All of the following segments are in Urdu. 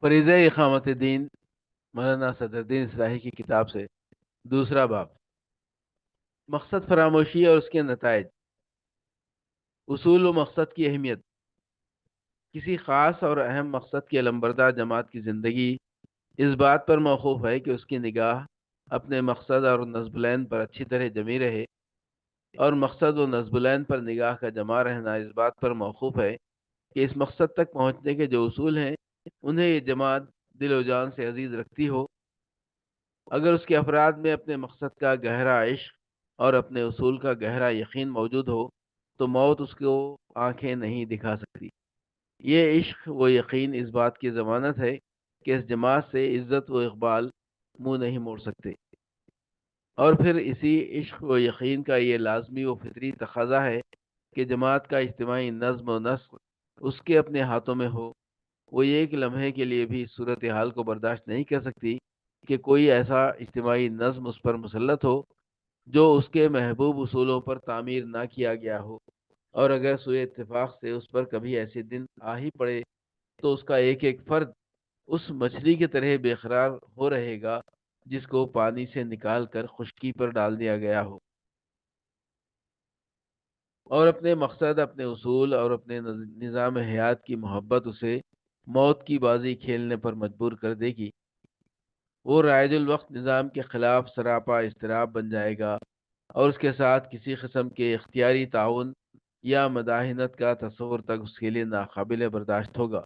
فریضہ اقامت دین مولانا صدرالدین اصلاحی کی کتاب سے دوسرا باب، مقصد فراموشی اور اس کے نتائج۔ اصول و مقصد کی اہمیت۔ کسی خاص اور اہم مقصد کی علمبردار جماعت کی زندگی اس بات پر موقوف ہے کہ اس کی نگاہ اپنے مقصد اور نصب العین پر اچھی طرح جمی رہے، اور مقصد و نصب العین پر نگاہ کا جمع رہنا اس بات پر موقوف ہے کہ اس مقصد تک پہنچنے کے جو اصول ہیں انہیں یہ جماعت دل و جان سے عزیز رکھتی ہو۔ اگر اس کے افراد میں اپنے مقصد کا گہرا عشق اور اپنے اصول کا گہرا یقین موجود ہو تو موت اس کو آنکھیں نہیں دکھا سکتی۔ یہ عشق و یقین اس بات کی ضمانت ہے کہ اس جماعت سے عزت و اقبال منہ نہیں موڑ سکتے، اور پھر اسی عشق و یقین کا یہ لازمی و فطری تقاضا ہے کہ جماعت کا اجتماعی نظم و نسق اس کے اپنے ہاتھوں میں ہو۔ وہ ایک لمحے کے لیے بھی اس صورتحال کو برداشت نہیں کر سکتی کہ کوئی ایسا اجتماعی نظم اس پر مسلط ہو جو اس کے محبوب اصولوں پر تعمیر نہ کیا گیا ہو، اور اگر سوئے اتفاق سے اس پر کبھی ایسے دن آ ہی پڑے تو اس کا ایک ایک فرد اس مچھلی کی طرح بے قرار ہو رہے گا جس کو پانی سے نکال کر خشکی پر ڈال دیا گیا ہو، اور اپنے مقصد، اپنے اصول اور اپنے نظام حیات کی محبت اسے موت کی بازی کھیلنے پر مجبور کر دے گی۔ وہ رائج الوقت نظام کے خلاف سراپا اضطراب بن جائے گا، اور اس کے ساتھ کسی قسم کے اختیاری تعاون یا مداحنت کا تصور تک اس کے لیے ناقابل برداشت ہوگا،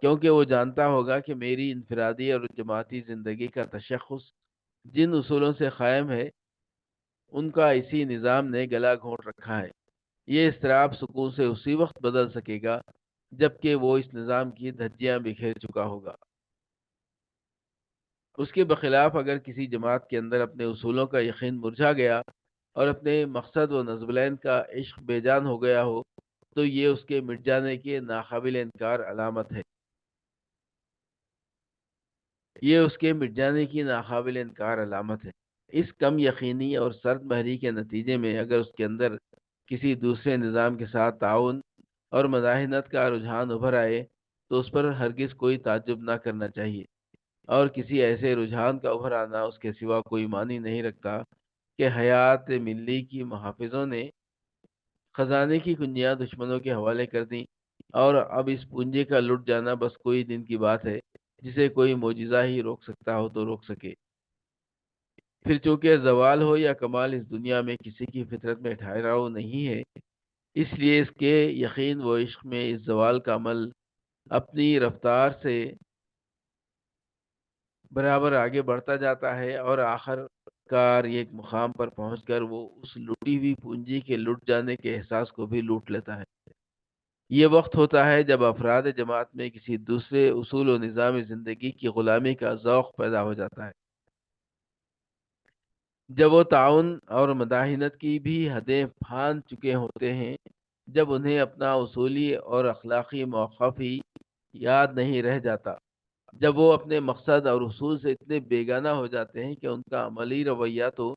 کیونکہ وہ جانتا ہوگا کہ میری انفرادی اور جماعتی زندگی کا تشخص جن اصولوں سے قائم ہے ان کا اسی نظام نے گلا گھونٹ رکھا ہے۔ یہ اضطراب سکون سے اسی وقت بدل سکے گا جبکہ وہ اس نظام کی دھجیاں بکھیر چکا ہوگا۔ اس کے بخلاف اگر کسی جماعت کے اندر اپنے اصولوں کا یقین مرجھا گیا اور اپنے مقصد و نصب العین کا عشق بے جان ہو گیا ہو تو یہ اس کے مٹ جانے کی ناقابل انکار علامت ہے۔ یہ اس کے مٹ جانے کی ناقابل انکار علامت ہے۔ اس کم یقینی اور سرد مہری کے نتیجے میں اگر اس کے اندر کسی دوسرے نظام کے ساتھ تعاون اور مداحنت کا رجحان ابھر آئے تو اس پر ہرگز کوئی تعجب نہ کرنا چاہیے، اور کسی ایسے رجحان کا ابھر آنا اس کے سوا کوئی معنی نہیں رکھتا کہ حیات ملی کی محافظوں نے خزانے کی کنجیاں دشمنوں کے حوالے کر دیں، اور اب اس پونجے کا لٹ جانا بس کوئی دن کی بات ہے جسے کوئی معجزہ ہی روک سکتا ہو تو روک سکے۔ پھر چونکہ زوال ہو یا کمال اس دنیا میں کسی کی فطرت میں ٹھہراؤ نہیں ہے، اس لیے اس کے یقین و عشق میں اس زوال کا عمل اپنی رفتار سے برابر آگے بڑھتا جاتا ہے، اور آخر کار ایک مقام پر پہنچ کر وہ اس لٹی ہوئی پونجی کے لٹ جانے کے احساس کو بھی لوٹ لیتا ہے۔ یہ وقت ہوتا ہے جب افراد جماعت میں کسی دوسرے اصول و نظام زندگی کی غلامی کا ذوق پیدا ہو جاتا ہے، جب وہ تعاون اور مداحنت کی بھی حدیں پھان چکے ہوتے ہیں، جب انہیں اپنا اصولی اور اخلاقی موقف ہی یاد نہیں رہ جاتا، جب وہ اپنے مقصد اور اصول سے اتنے بیگانہ ہو جاتے ہیں کہ ان کا عملی رویہ تو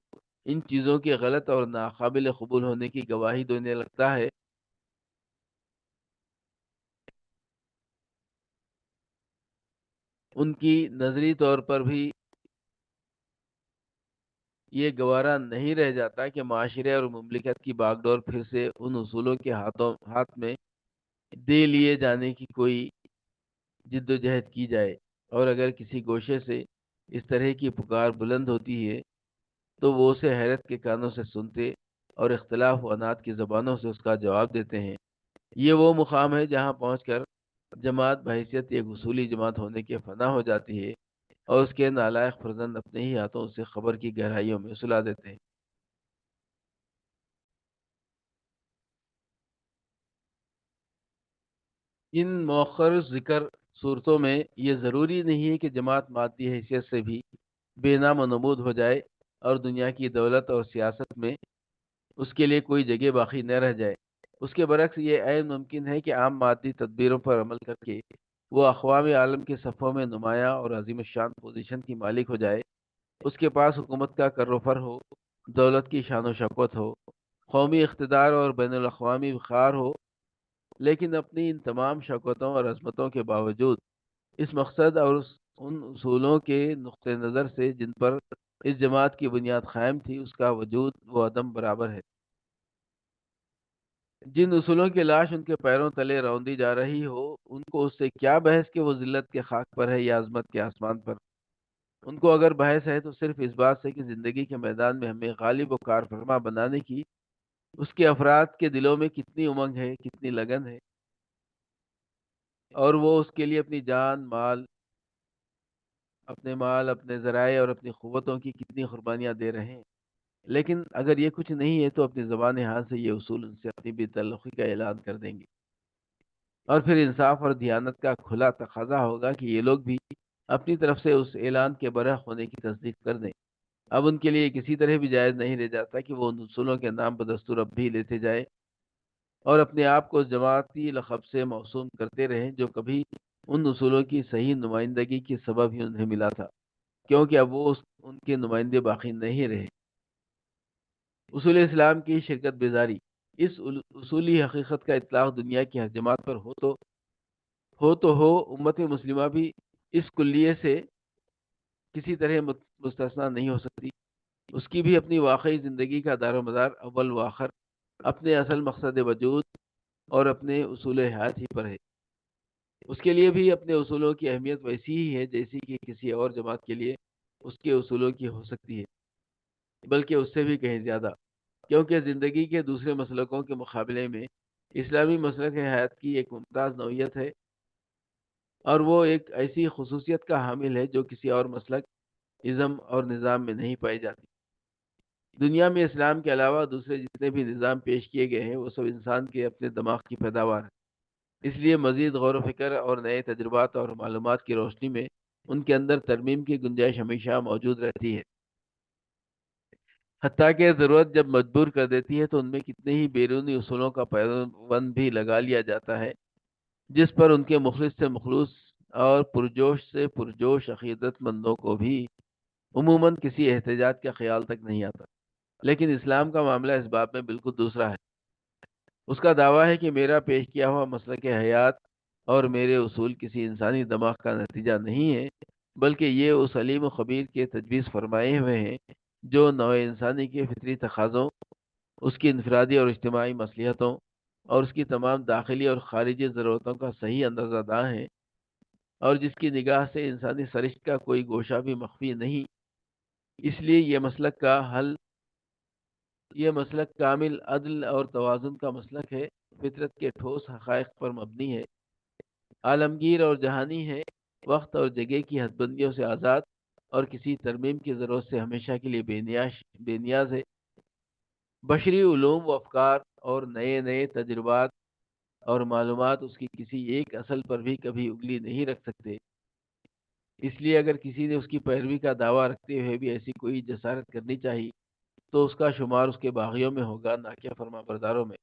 ان چیزوں کے غلط اور ناقابل قبول ہونے کی گواہی دینے لگتا ہے، ان کی نظری طور پر بھی یہ گوارا نہیں رہ جاتا کہ معاشرے اور مملکت کی باغ ڈور پھر سے ان اصولوں کے ہاتھ میں دے لیے جانے کی کوئی جد و جہد کی جائے، اور اگر کسی گوشے سے اس طرح کی پکار بلند ہوتی ہے تو وہ اسے حیرت کے کانوں سے سنتے اور اختلاف و انات کی زبانوں سے اس کا جواب دیتے ہیں۔ یہ وہ مقام ہے جہاں پہنچ کر جماعت بحیثیت ایک اصولی جماعت ہونے کے فنا ہو جاتی ہے، اور اس کے نالائق فرزند اپنے ہی ہاتھوں سے خبر کی گہرائیوں میں سلا دیتے ہیں۔ ان مؤخر ذکر صورتوں میں یہ ضروری نہیں ہے کہ جماعت مادی حیثیت سے بھی بے نام و نمود ہو جائے اور دنیا کی دولت اور سیاست میں اس کے لیے کوئی جگہ باقی نہ رہ جائے۔ اس کے برعکس یہ عین ممکن ہے کہ عام مادی تدبیروں پر عمل کر کے وہ اقوام عالم کے صفوں میں نمایاں اور عظیم الشان پوزیشن کی مالک ہو جائے، اس کے پاس حکومت کا کر و فر ہو، دولت کی شان و شوکت ہو، قومی اقتدار اور بین الاقوامی وقار ہو، لیکن اپنی ان تمام شوکتوں اور عظمتوں کے باوجود اس مقصد اور ان اصولوں کے نقطہ نظر سے جن پر اس جماعت کی بنیاد قائم تھی، اس کا وجود و عدم برابر ہے۔ جن اصولوں کی لاش ان کے پیروں تلے روندی جا رہی ہو، ان کو اس سے کیا بحث کہ وہ ذلت کے خاک پر ہے یا عظمت کے آسمان پر؟ ان کو اگر بحث ہے تو صرف اس بات سے کہ زندگی کے میدان میں ہمیں غالب و کارفرما بنانے کی اس کے افراد کے دلوں میں کتنی امنگ ہے، کتنی لگن ہے، اور وہ اس کے لیے اپنی جان، مال، اپنے ذرائع اور اپنی قوتوں کی کتنی قربانیاں دے رہے ہیں۔ لیکن اگر یہ کچھ نہیں ہے تو اپنی زبان حال سے یہ اصول ان سے اپنی بے تعلقی کا اعلان کر دیں گے، اور پھر انصاف اور دیانت کا کھلا تقاضا ہوگا کہ یہ لوگ بھی اپنی طرف سے اس اعلان کے برحق ہونے کی تصدیق کر دیں۔ اب ان کے لیے کسی طرح بھی جائز نہیں رہ جاتا کہ وہ ان اصولوں کے نام بدستور اب بھی لیتے جائے اور اپنے آپ کو جماعتی لقب سے موسوم کرتے رہیں، جو کبھی ان اصولوں کی صحیح نمائندگی کے سبب ہی انہیں ملا تھا، کیونکہ اب وہ ان کے نمائندے باقی نہیں رہے۔ اصول اسلام کی شرکت بیزاری، اس اصولی حقیقت کا اطلاق دنیا کی ہر جماعت پر ہو امت مسلمہ بھی اس کلیے سے کسی طرح مستثنا نہیں ہو سکتی۔ اس کی بھی اپنی واقعی زندگی کا دار و مدار اول و آخر اپنے اصل مقصد وجود اور اپنے اصول حیات ہی پر ہے۔ اس کے لیے بھی اپنے اصولوں کی اہمیت ویسی ہی ہے جیسی کہ کسی اور جماعت کے لیے اس کے اصولوں کی ہو سکتی ہے، بلکہ اس سے بھی کہیں زیادہ، کیونکہ زندگی کے دوسرے مسلکوں کے مقابلے میں اسلامی مسلک حیات کی ایک ممتاز نوعیت ہے، اور وہ ایک ایسی خصوصیت کا حامل ہے جو کسی اور مسلک، ازم اور نظام میں نہیں پائی جاتی۔ دنیا میں اسلام کے علاوہ دوسرے جتنے بھی نظام پیش کیے گئے ہیں وہ سب انسان کے اپنے دماغ کی پیداوار ہے۔ اس لیے مزید غور و فکر اور نئے تجربات اور معلومات کی روشنی میں ان کے اندر ترمیم کی گنجائش ہمیشہ موجود رہتی ہے، حتیٰ کہ ضرورت جب مجبور کر دیتی ہے تو ان میں کتنے ہی بیرونی اصولوں کا پیوند بھی لگا لیا جاتا ہے جس پر ان کے مخلص سے مخلوص اور پرجوش سے پرجوش عقیدت مندوں کو بھی عموماً کسی احتجاج کا خیال تک نہیں آتا۔ لیکن اسلام کا معاملہ اس باب میں بالکل دوسرا ہے۔ اس کا دعویٰ ہے کہ میرا پیش کیا ہوا مسلک حیات اور میرے اصول کسی انسانی دماغ کا نتیجہ نہیں ہے، بلکہ یہ اس علیم و خبیر کے تجویز فرمائے ہوئے ہیں جو نوع انسانی کے فطری تقاضوں، اس کی انفرادی اور اجتماعی مصلحتوں اور اس کی تمام داخلی اور خارجی ضرورتوں کا صحیح اندازہ داں ہے، اور جس کی نگاہ سے انسانی سرشت کا کوئی گوشہ بھی مخفی نہیں۔ اس لیے یہ مسلک کامل عدل اور توازن کا مسلک ہے، فطرت کے ٹھوس حقائق پر مبنی ہے، عالمگیر اور جہانی ہے، وقت اور جگہ کی حد بندیوں سے آزاد اور کسی ترمیم کی ضرورت سے ہمیشہ کے لیے بے نیاز ہے۔ بشری علوم و افکار اور نئے نئے تجربات اور معلومات اس کی کسی ایک اصل پر بھی کبھی انگلی نہیں رکھ سکتے۔ اس لیے اگر کسی نے اس کی پیروی کا دعویٰ رکھتے ہوئے بھی ایسی کوئی جسارت کرنی چاہیے تو اس کا شمار اس کے باغیوں میں ہوگا، نہ کہ فرما برداروں میں۔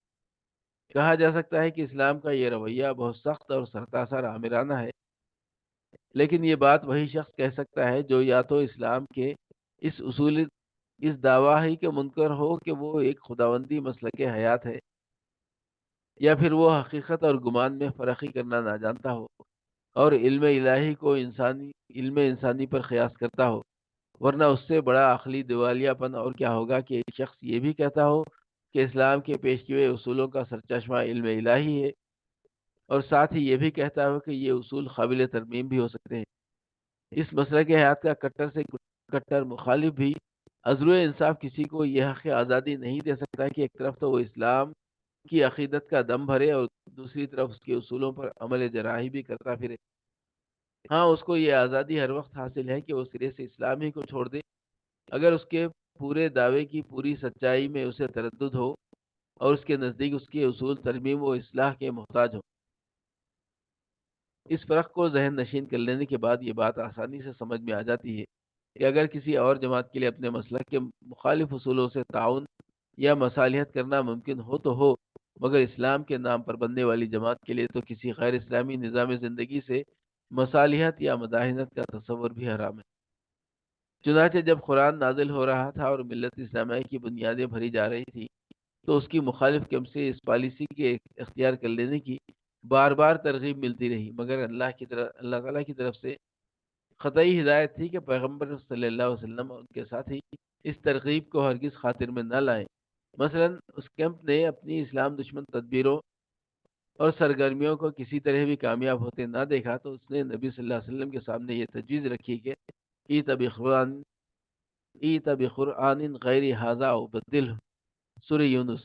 کہا جا سکتا ہے کہ اسلام کا یہ رویہ بہت سخت اور سرتاسر آمرانہ ہے، لیکن یہ بات وہی شخص کہہ سکتا ہے جو یا تو اسلام کے اس دعویٰ ہی کے منکر ہو کہ وہ ایک خداوندی مسلک حیات ہے، یا پھر وہ حقیقت اور گمان میں فرقی کرنا نہ جانتا ہو اور علم الہی کو علم انسانی پر قیاس کرتا ہو، ورنہ اس سے بڑا عقلی دیوالیہ پن اور کیا ہوگا کہ ایک شخص یہ بھی کہتا ہو کہ اسلام کے پیش کیے اصولوں کا سرچشمہ علم الہی ہے، اور ساتھ ہی یہ بھی کہتا ہو کہ یہ اصول قابل ترمیم بھی ہو سکتے ہیں۔ اس مسئلہ کے حیات کا کٹر سے کٹر مخالف بھی عزر انصاف کسی کو یہ حق آزادی نہیں دے سکتا کہ ایک طرف تو وہ اسلام کی عقیدت کا دم بھرے اور دوسری طرف اس کے اصولوں پر عمل جراحی بھی کرتا پھرے۔ ہاں، اس کو یہ آزادی ہر وقت حاصل ہے کہ وہ سرے سے اسلام ہی کو چھوڑ دے اگر اس کے پورے دعوے کی پوری سچائی میں اسے تردد ہو اور اس کے نزدیک اس کے اصول ترمیم و اصلاح کے محتاج ہوں۔ اس فرق کو ذہن نشین کر لینے کے بعد یہ بات آسانی سے سمجھ میں آ جاتی ہے کہ اگر کسی اور جماعت کے لیے اپنے مسلک کے مخالف اصولوں سے تعاون یا مصالحت کرنا ممکن ہو تو ہو، مگر اسلام کے نام پر بننے والی جماعت کے لیے تو کسی غیر اسلامی نظام زندگی سے مصالحت یا مداحنت کا تصور بھی حرام ہے۔ چنانچہ جب قرآن نازل ہو رہا تھا اور ملت اسلامیہ کی بنیادیں بھری جا رہی تھی تو اس کی مخالف کم سے اس پالیسی کے اختیار کر لینے کی بار بار ترغیب ملتی رہی، مگر اللہ تعالیٰ کی طرف سے قطعی ہدایت تھی کہ پیغمبر صلی اللہ علیہ وسلم اور ان کے ساتھی اس ترغیب کو ہرگز خاطر میں نہ لائیں۔ مثلا اس کیمپ نے اپنی اسلام دشمن تدبیروں اور سرگرمیوں کو کسی طرح بھی کامیاب ہوتے نہ دیکھا، تو اس نے نبی صلی اللہ علیہ وسلم کے سامنے یہ تجویز رکھی کہ ایت بقرآن غیر ھذا او بدل سورہ یونس،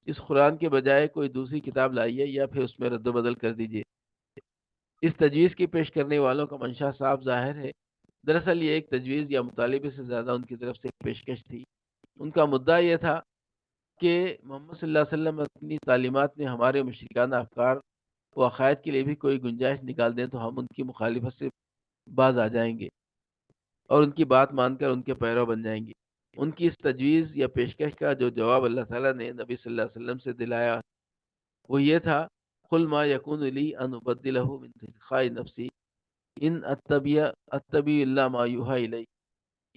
اس قرآن کے بجائے کوئی دوسری کتاب لائیے یا پھر اس میں رد و بدل کر دیجیے۔ اس تجویز کی پیش کرنے والوں کا منشا صاف ظاہر ہے۔ دراصل یہ ایک تجویز یا مطالبے سے زیادہ ان کی طرف سے ایک پیشکش تھی۔ ان کا مدعا یہ تھا کہ محمد صلی اللہ علیہ وسلم اپنی تعلیمات میں ہمارے مشرکانہ افکار و عقائد کے لیے بھی کوئی گنجائش نکال دیں تو ہم ان کی مخالفت سے باز آ جائیں گے اور ان کی بات مان کر ان کے پیرو بن جائیں گے۔ ان کی اس تجویز یا پیشکش کا جو جواب اللہ تعالیٰ نے نبی صلی اللہ علیہ وسلم سے دلایا وہ یہ تھا، قل ما یکون لی ان ابدلہ من تلقاء نفسی ان اتبع الا ما یوحی الی،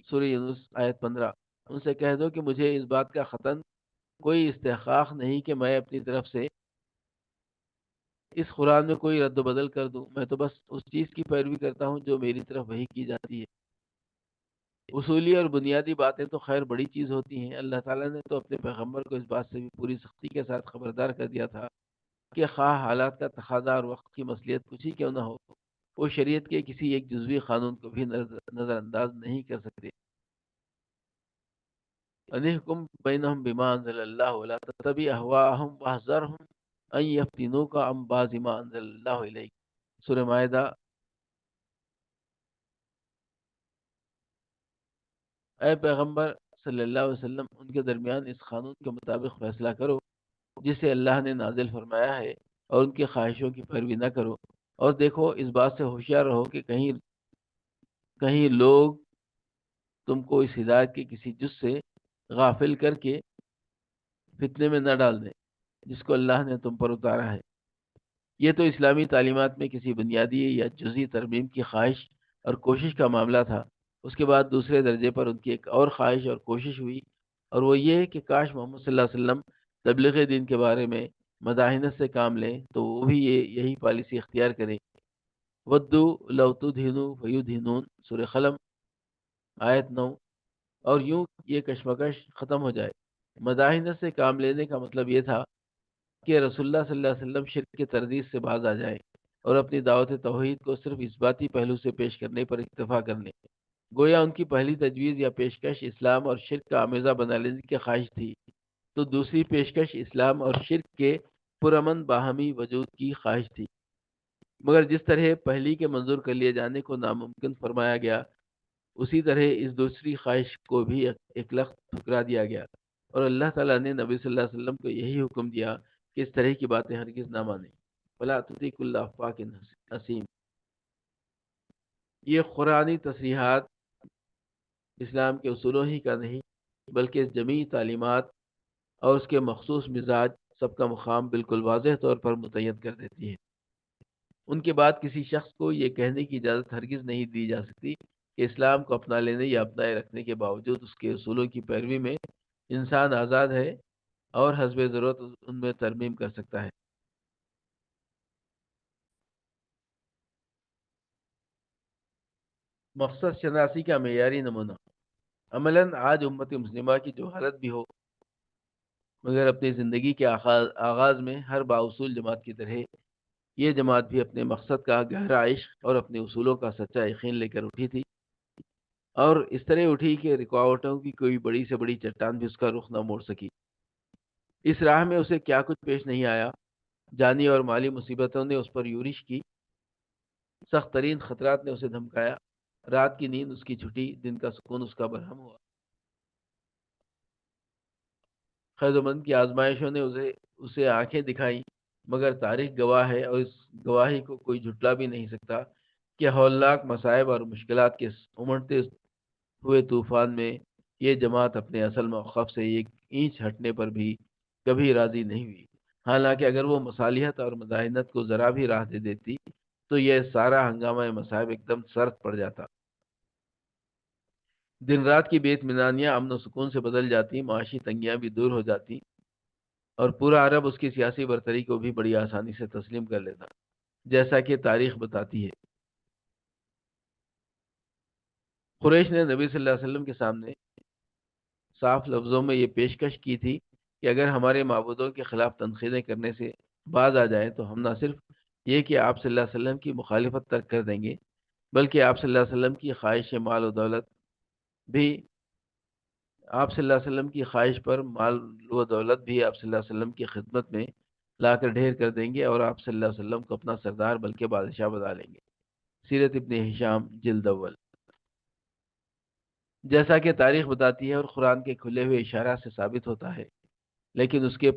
سورہ یونس آیت 15۔ ان سے کہہ دو کہ مجھے اس بات کا قطعاً کوئی استحقاق نہیں کہ میں اپنی طرف سے اس قرآن میں کوئی رد و بدل کر دوں، میں تو بس اس چیز کی پیروی کرتا ہوں جو میری طرف وحی کی جاتی ہے۔ اصولی اور بنیادی باتیں تو خیر بڑی چیز ہوتی ہیں، اللہ تعالیٰ نے تو اپنے پیغمبر کو اس بات سے بھی پوری سختی کے ساتھ خبردار کر دیا تھا کہ خواہ حالات کا تقاضا اور وقت کی مصلیت کچھ ہی کیوں نہ ہو، وہ شریعت کے کسی ایک جزوی قانون کو بھی نظر انداز نہیں کر سکتے۔ انحکم بینہم بما انزل اللہ ولا تتبع اہواءہم واحذرہم ان یفتنوک عن بعض ما انزل اللہ الیک، سورہ مائدہ۔ اے پیغمبر صلی اللہ علیہ وسلم، ان کے درمیان اس قانون کے مطابق فیصلہ کرو جسے اللہ نے نازل فرمایا ہے، اور ان کی خواہشوں کی پیروی نہ کرو، اور دیکھو اس بات سے ہوشیار رہو کہ کہیں کہیں لوگ تم کو اس ہدایت کے کسی جز سے غافل کر کے فتنے میں نہ ڈال دیں جس کو اللہ نے تم پر اتارا ہے۔ یہ تو اسلامی تعلیمات میں کسی بنیادی یا جزئی ترمیم کی خواہش اور کوشش کا معاملہ تھا۔ اس کے بعد دوسرے درجے پر ان کی ایک اور خواہش اور کوشش ہوئی، اور وہ یہ کہ کاش محمد صلی اللہ علیہ وسلم تبلیغ دین کے بارے میں مداحنت سے کام لیں تو وہ بھی یہی پالیسی اختیار کریں۔ ودو لو تدہنوا فیدہنون، سورہ قلم آیت 9۔ اور یوں یہ کشمکش ختم ہو جائے۔ مداحنت سے کام لینے کا مطلب یہ تھا کہ رسول اللہ صلی اللہ علیہ وسلم شرک کی تردید سے باز آ جائیں اور اپنی دعوت توحید کو صرف اس باتی پہلو سے پیش کرنے پر اکتفا کر لیں۔ گویا ان کی پہلی تجویز یا پیشکش اسلام اور شرک کا آمیزہ بنا لینے کی خواہش تھی، تو دوسری پیشکش اسلام اور شرک کے پرامن باہمی وجود کی خواہش تھی۔ مگر جس طرح پہلی کے منظور کر لیے جانے کو ناممکن فرمایا گیا، اسی طرح اس دوسری خواہش کو بھی ایک لخت ٹھکرا دیا گیا، اور اللہ تعالیٰ نے نبی صلی اللہ علیہ وسلم کو یہی حکم دیا کہ اس طرح کی باتیں ہرگز نہ مانیں۔ فلا تطیع کل افاک اثیم۔ یہ قرآنی تصریحات اسلام کے اصولوں ہی کا نہیں بلکہ جمیع تعلیمات اور اس کے مخصوص مزاج سب کا مقام بالکل واضح طور پر متعین کر دیتی ہے۔ ان کے بعد کسی شخص کو یہ کہنے کی اجازت ہرگز نہیں دی جا سکتی کہ اسلام کو اپنا لینے یا اپنائے رکھنے کے باوجود اس کے اصولوں کی پیروی میں انسان آزاد ہے اور حسب ضرورت ان میں ترمیم کر سکتا ہے۔ مقصد شناسی کا معیاری نمونہ۔ عملاً آج امت مسلمہ کی جو حالت بھی ہو، مگر اپنی زندگی کے آغاز میں ہر بااصول جماعت کی طرح یہ جماعت بھی اپنے مقصد کا گہرا عشق اور اپنے اصولوں کا سچا یقین لے کر اٹھی تھی، اور اس طرح اٹھی کہ رکاوٹوں کی کوئی بڑی سے بڑی چٹان بھی اس کا رخ نہ موڑ سکی۔ اس راہ میں اسے کیا کچھ پیش نہیں آیا، جانی اور مالی مصیبتوں نے اس پر یورش کی، سخت ترین خطرات نے اسے دھمکایا، رات کی نیند اس کی چھٹی، دن کا سکون اس کا برہم ہوا۔ خیر و مند کی آزمائشوں نے اسے آنکھیں دکھائیں، مگر تاریخ گواہ ہے اور اس گواہی کو کوئی جھٹلا بھی نہیں سکتا کہ ہولناک مصائب اور مشکلات کے امڑتے ہوئے طوفان میں یہ جماعت اپنے اصل موقف سے ایک اینچ ہٹنے پر بھی کبھی راضی نہیں ہوئی۔ حالانکہ اگر وہ مصالحت اور مداحنت کو ذرا بھی راہ دے دیتی تو یہ سارا ہنگامہ مصائب ایک دم سرد پڑ جاتا، دن رات کی بے اطمینانیاں امن و سکون سے بدل جاتی، معاشی تنگیاں بھی دور ہو جاتی، اور پورا عرب اس کی سیاسی برتری کو بھی بڑی آسانی سے تسلیم کر لیتا، جیسا کہ تاریخ بتاتی ہے۔ قریش نے نبی صلی اللہ علیہ وسلم کے سامنے صاف لفظوں میں یہ پیشکش کی تھی کہ اگر ہمارے معبودوں کے خلاف تنقیدیں کرنے سے باز آ جائیں تو ہم نہ صرف یہ کہ آپ صلی اللہ علیہ وسلم کی مخالفت ترک کر دیں گے، بلکہ آپ صلی اللہ علیہ وسلم کی خواہش مال و دولت بھی آپ صلی اللہ علیہ وسلم کی خواہش پر مال و دولت بھی آپ صلی اللہ علیہ وسلم کی خدمت میں لا کر ڈھیر کر دیں گے، اور آپ صلی اللہ علیہ وسلم کو اپنا سردار بلکہ بادشاہ بنا لیں گے۔ سیرت ابن ہشام جلد اول۔ جیسا کہ تاریخ بتاتی ہے اور قرآن کے کھلے ہوئے اشارات سے ثابت ہوتا ہے، لیکن اس کے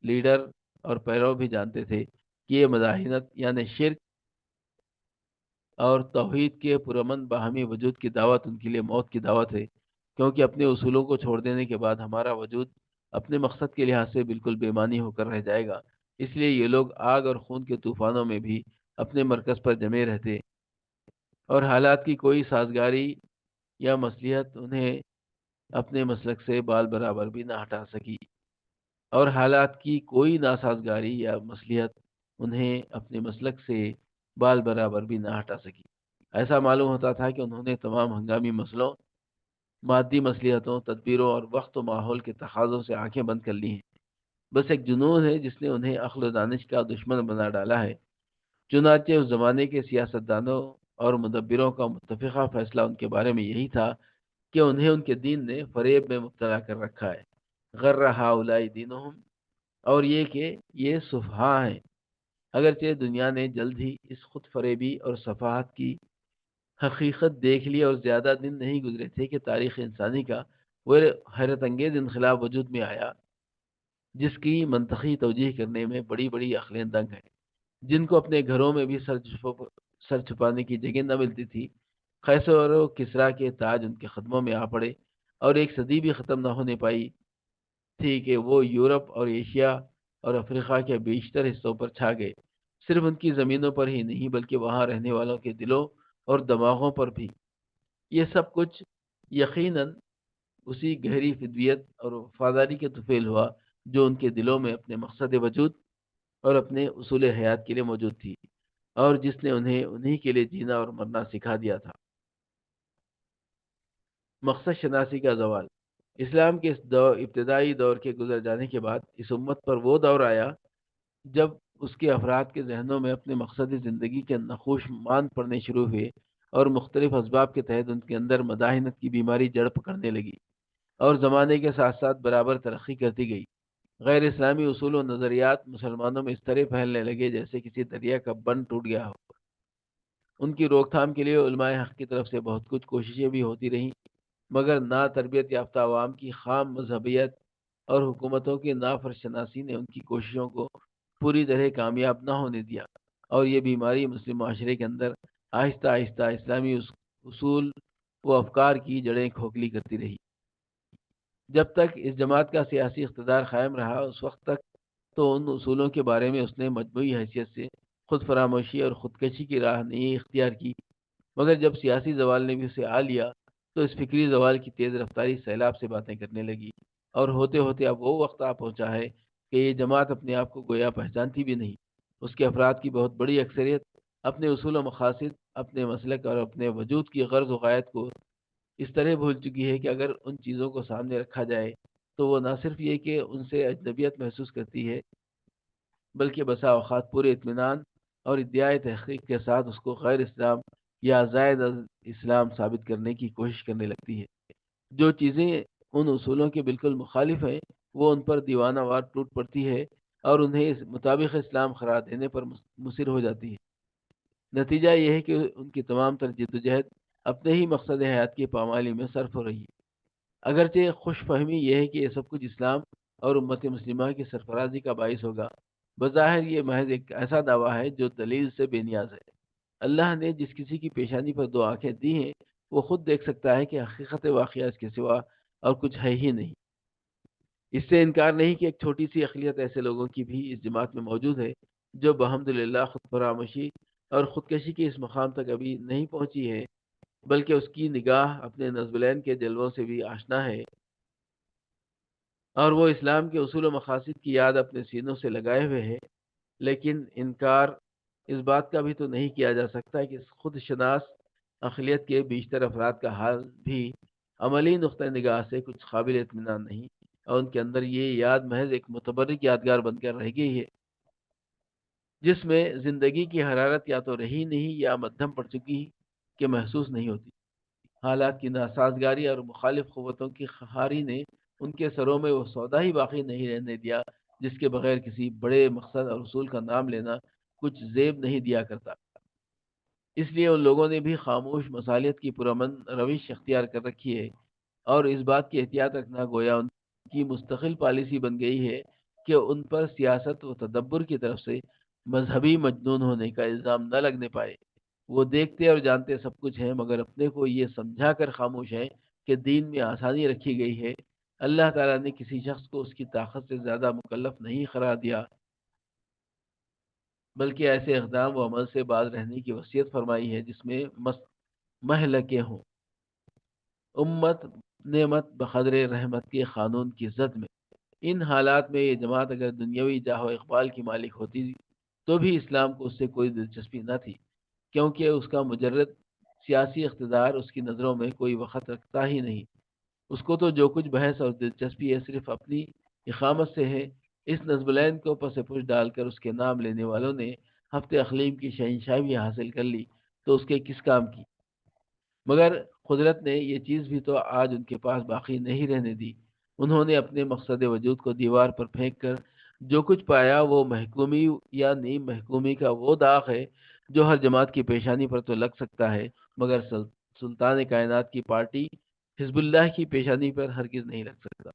لیڈر اور پیرو بھی جانتے تھے کہ یہ مداحنت یعنی شرک اور توحید کے پرامن باہمی وجود کی دعوت ان کے لیے موت کی دعوت ہے، کیونکہ اپنے اصولوں کو چھوڑ دینے کے بعد ہمارا وجود اپنے مقصد کے لحاظ سے بالکل بے معنی ہو کر رہ جائے گا۔ اس لیے یہ لوگ آگ اور خون کے طوفانوں میں بھی اپنے مرکز پر جمے رہتے، اور حالات کی کوئی سازگاری یا مصلحت انہیں اپنے مسلک سے بال برابر بھی نہ ہٹا سکی، اور حالات کی کوئی ناسازگاری یا مصلحت انہیں اپنے مسلک سے بال برابر بھی نہ ہٹا سکی۔ ایسا معلوم ہوتا تھا کہ انہوں نے تمام ہنگامی مسئلوں، مادی مصلحتوں، تدبیروں اور وقت و ماحول کے تقاضوں سے آنکھیں بند کر لی ہیں۔ بس ایک جنون ہے جس نے انہیں عقل و دانش کا دشمن بنا ڈالا ہے۔ چنانچہ اس زمانے کے سیاستدانوں اور مدبروں کا متفقہ فیصلہ ان کے بارے میں یہی تھا کہ انہیں ان کے دین نے فریب میں مبتلا کر رکھا ہے۔ غر ہؤلاء دینہم، اور یہ کہ یہ سفہاء ہیں۔ اگرچہ دنیا نے جلد ہی اس خود فریبی اور سفاہت کی حقیقت دیکھ لی، اور زیادہ دن نہیں گزرے تھے کہ تاریخ انسانی کا وہ حیرت انگیز انقلاب وجود میں آیا جس کی منطقی توجیہ کرنے میں بڑی بڑی عقلیں دنگ ہیں، جن کو اپنے گھروں میں بھی سر چھپانے کی جگہ نہ ملتی تھی۔ قیصر و کسریٰ کے تاج ان کے قدموں میں آ پڑے، اور ایک صدی بھی ختم نہ ہونے پائی تھی کہ وہ یورپ اور ایشیا اور افریقہ کے بیشتر حصوں پر چھا گئے۔ صرف ان کی زمینوں پر ہی نہیں بلکہ وہاں رہنے والوں کے دلوں اور دماغوں پر بھی۔ یہ سب کچھ یقیناً اسی گہری فدویت اور وفاداری کے طفیل ہوا جو ان کے دلوں میں اپنے مقصد وجود اور اپنے اصول حیات کے لیے موجود تھی، اور جس نے انہیں انہی کے لیے جینا اور مرنا سکھا دیا تھا۔ مقصد شناسی کا زوال۔ اسلام کے اس ابتدائی دور کے گزر جانے کے بعد اس امت پر وہ دور آیا جب اس کے افراد کے ذہنوں میں اپنے مقصد زندگی کے نقوش ماند پڑنے شروع ہوئے، اور مختلف اسباب کے تحت ان کے اندر مداحنت کی بیماری جڑ پکڑنے لگی، اور زمانے کے ساتھ ساتھ برابر ترقی کرتی گئی۔ غیر اسلامی اصول و نظریات مسلمانوں میں اس طرح پھیلنے لگے جیسے کسی دریا کا بند ٹوٹ گیا ہو۔ ان کی روک تھام کے لیے علماء حق کی طرف سے بہت کچھ کوششیں بھی ہوتی رہیں، مگر نا تربیت یافتہ عوام کی خام مذہبیت اور حکومتوں کی نافرش شناسی نے ان کی کوششوں کو پوری طرح کامیاب نہ ہونے دیا، اور یہ بیماری مسلم معاشرے کے اندر آہستہ آہستہ اسلامی اصول و افکار کی جڑیں کھوکھلی کرتی رہی۔ جب تک اس جماعت کا سیاسی اقتدار قائم رہا، اس وقت تک تو ان اصولوں کے بارے میں اس نے مجموعی حیثیت سے خود فراموشی اور خودکشی کی راہ نہیں اختیار کی، مگر جب سیاسی زوال نے بھی اسے آ لیا تو اس فکری زوال کی تیز رفتاری سیلاب سے باتیں کرنے لگی، اور ہوتے ہوتے اب وہ وقت آ پہنچا ہے کہ یہ جماعت اپنے آپ کو گویا پہچانتی بھی نہیں۔ اس کے افراد کی بہت بڑی اکثریت اپنے اصول و مقاصد، اپنے مسلک اور اپنے وجود کی غرض و غایت کو اس طرح بھول چکی ہے کہ اگر ان چیزوں کو سامنے رکھا جائے تو وہ نہ صرف یہ کہ ان سے اجنبیت محسوس کرتی ہے، بلکہ بسا اوقات پورے اطمینان اور ادعائے تحقیق کے ساتھ اس کو غیر اسلام یا زائد از اسلام ثابت کرنے کی کوشش کرنے لگتی ہے۔ جو چیزیں ان اصولوں کے بالکل مخالف ہیں وہ ان پر دیوانہ وار ٹوٹ پڑتی ہے، اور انہیں اس مطابق اسلام قرار دینے پر مصر ہو جاتی ہے۔ نتیجہ یہ ہے کہ ان کی تمام تر جدوجہد اپنے ہی مقصد حیات کی پامالی میں صرف ہو رہی ہے۔ اگرچہ خوش فہمی یہ ہے کہ یہ سب کچھ اسلام اور امت مسلمہ کی سرفرازی کا باعث ہوگا، بظاہر یہ محض ایک ایسا دعویٰ ہے جو دلیل سے بے نیاز ہے۔ اللہ نے جس کسی کی پیشانی پر دو آنکھیں دی ہیں وہ خود دیکھ سکتا ہے کہ حقیقت واقعہ اس کے سوا اور کچھ ہے ہی نہیں۔ اس سے انکار نہیں کہ ایک چھوٹی سی اقلیت ایسے لوگوں کی بھی اس جماعت میں موجود ہے جو بحمدللہ خود فراموشی اور خودکشی کے اس مقام تک ابھی نہیں پہنچی ہے، بلکہ اس کی نگاہ اپنے نزولین کے جلووں سے بھی آشنا ہے۔ اور وہ اسلام کے اصول و مقاصد کی یاد اپنے سینوں سے لگائے ہوئے ہے، لیکن انکار اس بات کا بھی تو نہیں کیا جا سکتا کہ خود شناس اقلیت کے بیشتر افراد کا حال بھی عملی نقطہ نگاہ سے کچھ قابل اطمینان نہیں، اور ان کے اندر یہ یاد محض ایک متبرک یادگار بن کر رہ گئی ہے، جس میں زندگی کی حرارت یا تو رہی نہیں یا مدھم پڑ چکی کہ محسوس نہیں ہوتی۔ حالات کی ناسازگاری اور مخالف قوتوں کی خہاری نے ان کے سروں میں وہ سودا ہی باقی نہیں رہنے دیا جس کے بغیر کسی بڑے مقصد اور اصول کا نام لینا کچھ زیب نہیں دیا کرتا۔ اس لیے ان لوگوں نے بھی خاموش مصالحت کی پرامن روش اختیار کر رکھی ہے، اور اس بات کی احتیاط رکھنا گویا ان کی مستقل پالیسی بن گئی ہے کہ ان پر سیاست و تدبر کی طرف سے مذہبی مجنون ہونے کا الزام نہ لگنے پائے۔ وہ دیکھتے اور جانتے سب کچھ ہیں، مگر اپنے کو یہ سمجھا کر خاموش ہیں کہ دین میں آسانی رکھی گئی ہے۔ اللہ تعالیٰ نے کسی شخص کو اس کی طاقت سے زیادہ مکلف نہیں قرار دیا، بلکہ ایسے اقدام و عمل سے باز رہنے کی وصیت فرمائی ہے جس میں مہلکے ہوں۔ امت نعمت بقدر رحمت کے قانون کی زد میں ان حالات میں یہ جماعت اگر دنیاوی جاہ و اقبال کی مالک ہوتی تو بھی اسلام کو اس سے کوئی دلچسپی نہ تھی، کیونکہ اس کا مجرد سیاسی اقتدار اس کی نظروں میں کوئی وقت رکھتا ہی نہیں۔ اس کو تو جو کچھ بحث اور دلچسپی ہے صرف اپنی اقامت سے ہے۔ اس نصب العین کو پس پش ڈال کر اس کے نام لینے والوں نے ہفتے اقلیم کی شہنشاہی بھی حاصل کر لی تو اس کے کس کام کی؟ مگر قدرت نے یہ چیز بھی تو آج ان کے پاس باقی نہیں رہنے دی۔ انہوں نے اپنے مقصد وجود کو دیوار پر پھینک کر جو کچھ پایا وہ محکومی یا نیم محکومی کا وہ داغ ہے جو ہر جماعت کی پیشانی پر تو لگ سکتا ہے، مگر سلطان کائنات کی پارٹی حزب اللہ کی پیشانی پر ہرگز نہیں لگ سکتا۔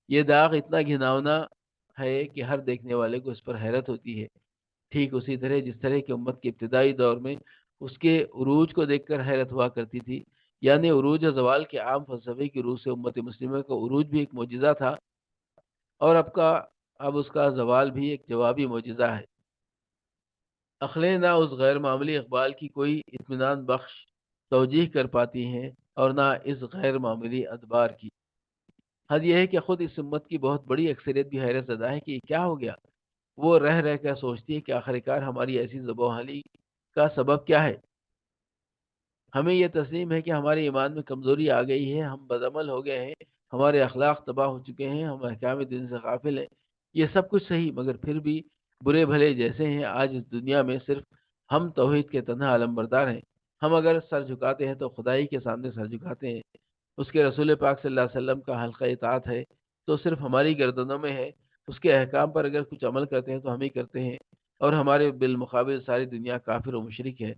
یہ داغ اتنا گھناؤنا ہے کہ ہر دیکھنے والے کو اس پر حیرت ہوتی ہے، ٹھیک اسی طرح جس طرح کی امت کے ابتدائی دور میں اس کے عروج کو دیکھ کر حیرت ہوا کرتی تھی، یعنی عروج و زوال کے عام فلسفے کی روح سے امت مسلمہ کا عروج بھی ایک معجزہ تھا، اور اب اس کا زوال بھی ایک جوابی معجزہ ہے۔ عقلیں نہ اس غیر معمولی اقبال کی کوئی اطمینان بخش توجیح کر پاتی ہیں اور نہ اس غیر معمولی ادبار کی۔ حد یہ ہے کہ خود اس امت کی بہت بڑی اکثریت بھی حیرت زدہ ہے کہ یہ کیا ہو گیا۔ وہ رہ رہ کر سوچتی ہے کہ آخرکار ہماری ایسی زبوں کا سبب کیا ہے۔ ہمیں یہ تسلیم ہے کہ ہمارے ایمان میں کمزوری آ گئی ہے، ہم بدعمل ہو گئے ہیں، ہمارے اخلاق تباہ ہو چکے ہیں، ہم احکام دین سے غافل ہیں۔ یہ سب کچھ صحیح، مگر پھر بھی برے بھلے جیسے ہیں آج اس دنیا میں صرف ہم توحید کے تنہا علم بردار ہیں۔ ہم اگر سر جھکاتے ہیں تو خدائی کے سامنے سر جھکاتے ہیں، اس کے رسول پاک صلی اللہ علیہ وسلم کا حلقہ اطاعت ہے تو صرف ہماری گردنوں میں ہے، اس کے احکام پر اگر کچھ عمل کرتے ہیں تو ہم ہی کرتے ہیں، اور ہمارے بالمقابل ساری دنیا کافر و مشرک ہے،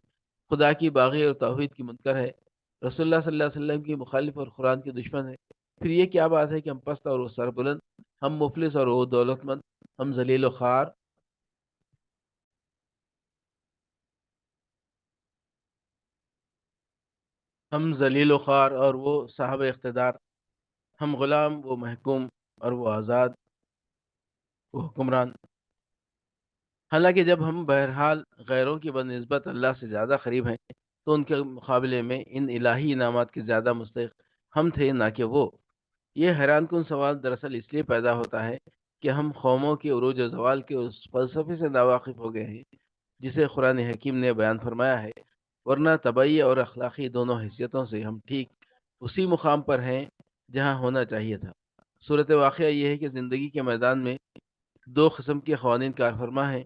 خدا کی باغی اور توحید کی منکر ہے، رسول اللہ صلی اللہ علیہ وسلم کی مخالف اور قرآن کی دشمن ہے۔ پھر یہ کیا بات ہے کہ ہم پست اور وہ سربلند، ہم مفلس اور وہ دولت مند، ہم ذلیل و خوار، اور وہ صاحب اقتدار، ہم غلام وہ محکوم اور وہ آزاد وہ حکمران۔ حالانکہ جب ہم بہرحال غیروں کی بنسبت اللہ سے زیادہ قریب ہیں تو ان کے مقابلے میں ان الہی انعامات کے زیادہ مستحق ہم تھے نہ کہ وہ۔ یہ حیران کن سوال دراصل اس لیے پیدا ہوتا ہے کہ ہم قوموں کے عروج و زوال کے اس فلسفے سے ناواقف ہو گئے ہیں جسے قرآن حکیم نے بیان فرمایا ہے، ورنہ طبعی اور اخلاقی دونوں حیثیتوں سے ہم ٹھیک اسی مقام پر ہیں جہاں ہونا چاہیے تھا۔ صورت واقعہ یہ ہے کہ زندگی کے میدان میں دو قسم کے قوانین کار فرما ہیں،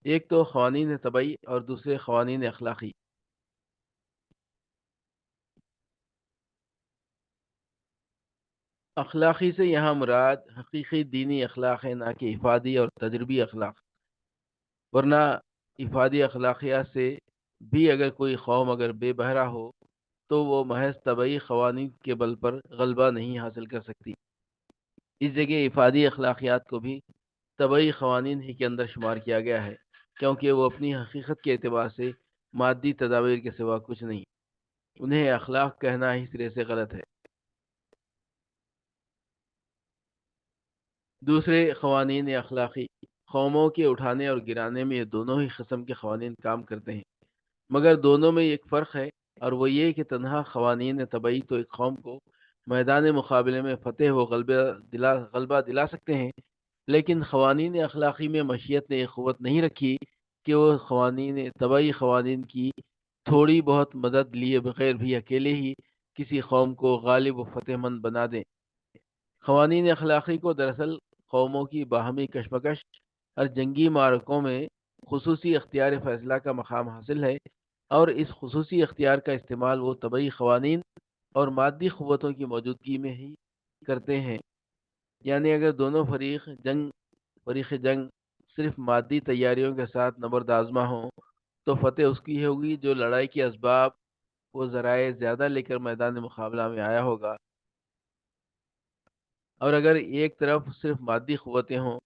ایک تو قوانین طبعی اور دوسرے قوانین اخلاقی۔ اخلاقی سے یہاں مراد حقیقی دینی اخلاق ہے، نہ کہ افادی اور تجربی اخلاق، ورنہ افادی اخلاقیات سے بھی اگر کوئی قوم اگر بے بہرا ہو تو وہ محض طبعی قوانین کے بل پر غلبہ نہیں حاصل کر سکتی۔ اس جگہ افادی اخلاقیات کو بھی طبعی قوانین ہی کے اندر شمار کیا گیا ہے، کیونکہ وہ اپنی حقیقت کے اعتبار سے مادی تدابیر کے سوا کچھ نہیں، انہیں اخلاق کہنا ہی سرے سے غلط ہے۔ دوسرے قوانین اخلاقی قوموں کے اٹھانے اور گرانے میں یہ دونوں ہی قسم کے قوانین کام کرتے ہیں، مگر دونوں میں ایک فرق ہے، اور وہ یہ کہ تنہا قوانین طبعی تو ایک قوم کو میدان مقابلے میں فتح و غلبہ دلا سکتے ہیں، لیکن قوانین اخلاقی میں مشیت نے یہ قوت نہیں رکھی کہ وہ طبعی قوانین کی تھوڑی بہت مدد لیے بغیر بھی اکیلے ہی کسی قوم کو غالب و فتح مند بنا دیں۔ قوانین اخلاقی کو دراصل قوموں کی باہمی کشمکش اور جنگی معرکوں میں خصوصی اختیار فیصلہ کا مقام حاصل ہے، اور اس خصوصی اختیار کا استعمال وہ طبعی قوانین اور مادی قوتوں کی موجودگی میں ہی کرتے ہیں۔ یعنی اگر دونوں فریق جنگ صرف مادی تیاریوں کے ساتھ نبرد آزما ہوں تو فتح اس کی ہوگی جو لڑائی کے اسباب و ذرائع زیادہ لے کر میدان مقابلہ میں آیا ہوگا، اور اگر ایک طرف صرف مادی قوتیں ہوں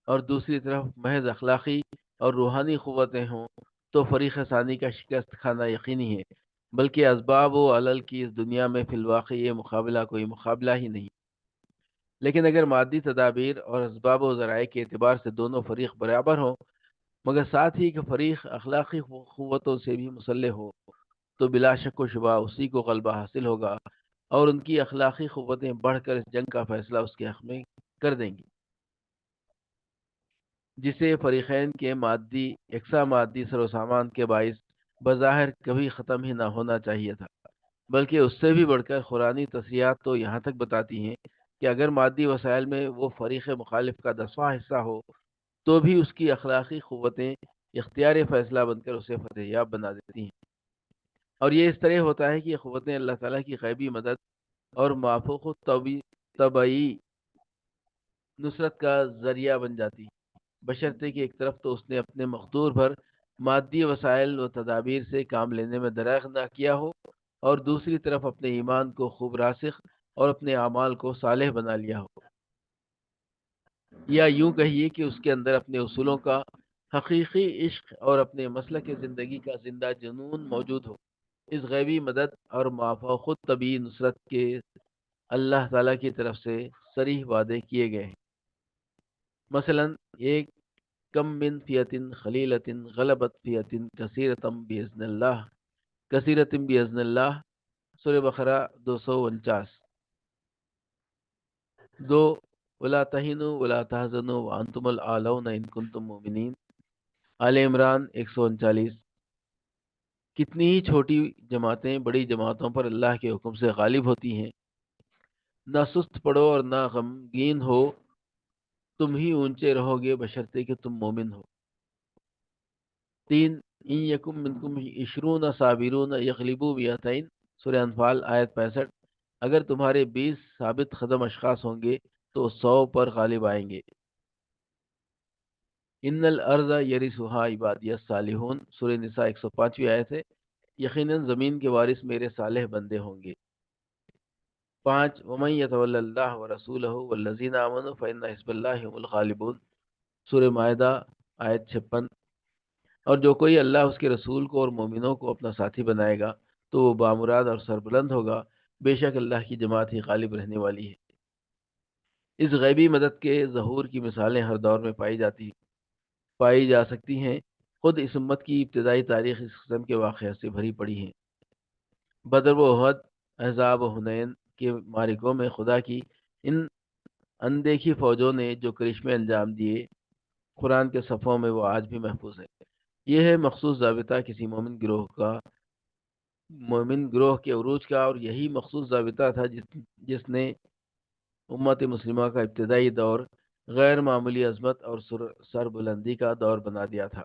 اور دوسری طرف محض اخلاقی اور روحانی قوتیں ہوں تو فریق ثانی کا شکست کھانا یقینی ہے، بلکہ اسباب و علل کی اس دنیا میں فی الواقع یہ مقابلہ کوئی مقابلہ ہی نہیں۔ لیکن اگر مادی تدابیر اور اسباب و ذرائع کے اعتبار سے دونوں فریق برابر ہوں، مگر ساتھ ہی کہ فریق اخلاقی قوتوں سے بھی مسلح ہو، تو بلا شک و شبہ اسی کو غلبہ حاصل ہوگا اور ان کی اخلاقی قوتیں بڑھ کر اس جنگ کا فیصلہ اس کے حق میں کر دیں گی، جسے فریقین کے یکساں مادی سر و سامان کے باعث بظاہر کبھی ختم ہی نہ ہونا چاہیے تھا، بلکہ اس سے بھی بڑھ کر قرآنی تصریحات تو یہاں تک بتاتی ہیں کہ اگر مادی وسائل میں وہ فریق مخالف کا 10واں حصہ ہو تو بھی اس کی اخلاقی قوتیں اختیار فیصلہ بن کر اسے فتح یاب بنا دیتی ہیں، اور یہ اس طرح ہوتا ہے کہ یہ قوتیں اللہ تعالیٰ کی غیبی مدد اور مافوق طبعی نصرت کا ذریعہ بن جاتی ہیں، بشرطے کہ ایک طرف تو اس نے اپنے مقدور بھر مادی وسائل و تدابیر سے کام لینے میں دریغ نہ کیا ہو، اور دوسری طرف اپنے ایمان کو خوب راسخ اور اپنے اعمال کو صالح بنا لیا ہو، یا یوں کہیے کہ اس کے اندر اپنے اصولوں کا حقیقی عشق اور اپنے مسلک زندگی کا زندہ جنون موجود ہو۔ اس غیبی مدد اور مافوق طبی نصرت کے اللہ تعالیٰ کی طرف سے صریح وعدے کیے گئے ہیں۔ مثلا ایک کم من فیتن خلیلتن غلبت فیتن کثیرتم باذن اللہ، سورہ بقرہ 249۔ دو، ولا تہنوا ولا تحزنوا وانتم الاعلون ان کنتم مؤمنین، آل عمران 139۔ کتنی ہی چھوٹی جماعتیں بڑی جماعتوں پر اللہ کے حکم سے غالب ہوتی ہیں، نہ سست پڑو اور نہ غمگین ہو، تم ہی اونچے رہو گے بشرطے کہ تم مومن ہو۔ تین، ان یکم منکم عشرون صابرون یغلبوا مئتین، سورہ انفال آیت 65۔ اگر تمہارے 20 ثابت قدم اشخاص ہوں گے تو 100 پر غالب آئیں گے۔ ان الارض یرثها عبادی الصالحون، سورہ نساء 105 آیت ہے، یقیناً زمین کے وارث میرے صالح بندے ہوں گے۔ 5، ومن یتول اللہ ورسولہ والذین آمنوا فإن حزب اللہ هم الغالبون، سورہ مائدہ آیت 56۔ اور جو کوئی اللہ اس کے رسول کو اور مومنوں کو اپنا ساتھی بنائے گا تو وہ بامراد اور سربلند ہوگا، بے شک اللہ کی جماعت ہی غالب رہنے والی ہے۔ اس غیبی مدد کے ظہور کی مثالیں ہر دور میں پائی جا سکتی ہیں، خود اس امت کی ابتدائی تاریخ اس قسم کے واقعات سے بھری پڑی ہیں۔ بدر و احد، احزاب و حنین کے معرکوں میں خدا کی ان اندیکھی فوجوں نے جو کرشمے انجام دیے، قرآن کے صفوں میں وہ آج بھی محفوظ ہے۔ یہ ہے مخصوص ضابطہ کسی مومن گروہ کے عروج کا، اور یہی مخصوص ضابطہ تھا جس نے امت مسلمہ کا ابتدائی دور غیر معمولی عظمت اور سربلندی کا دور بنا دیا تھا۔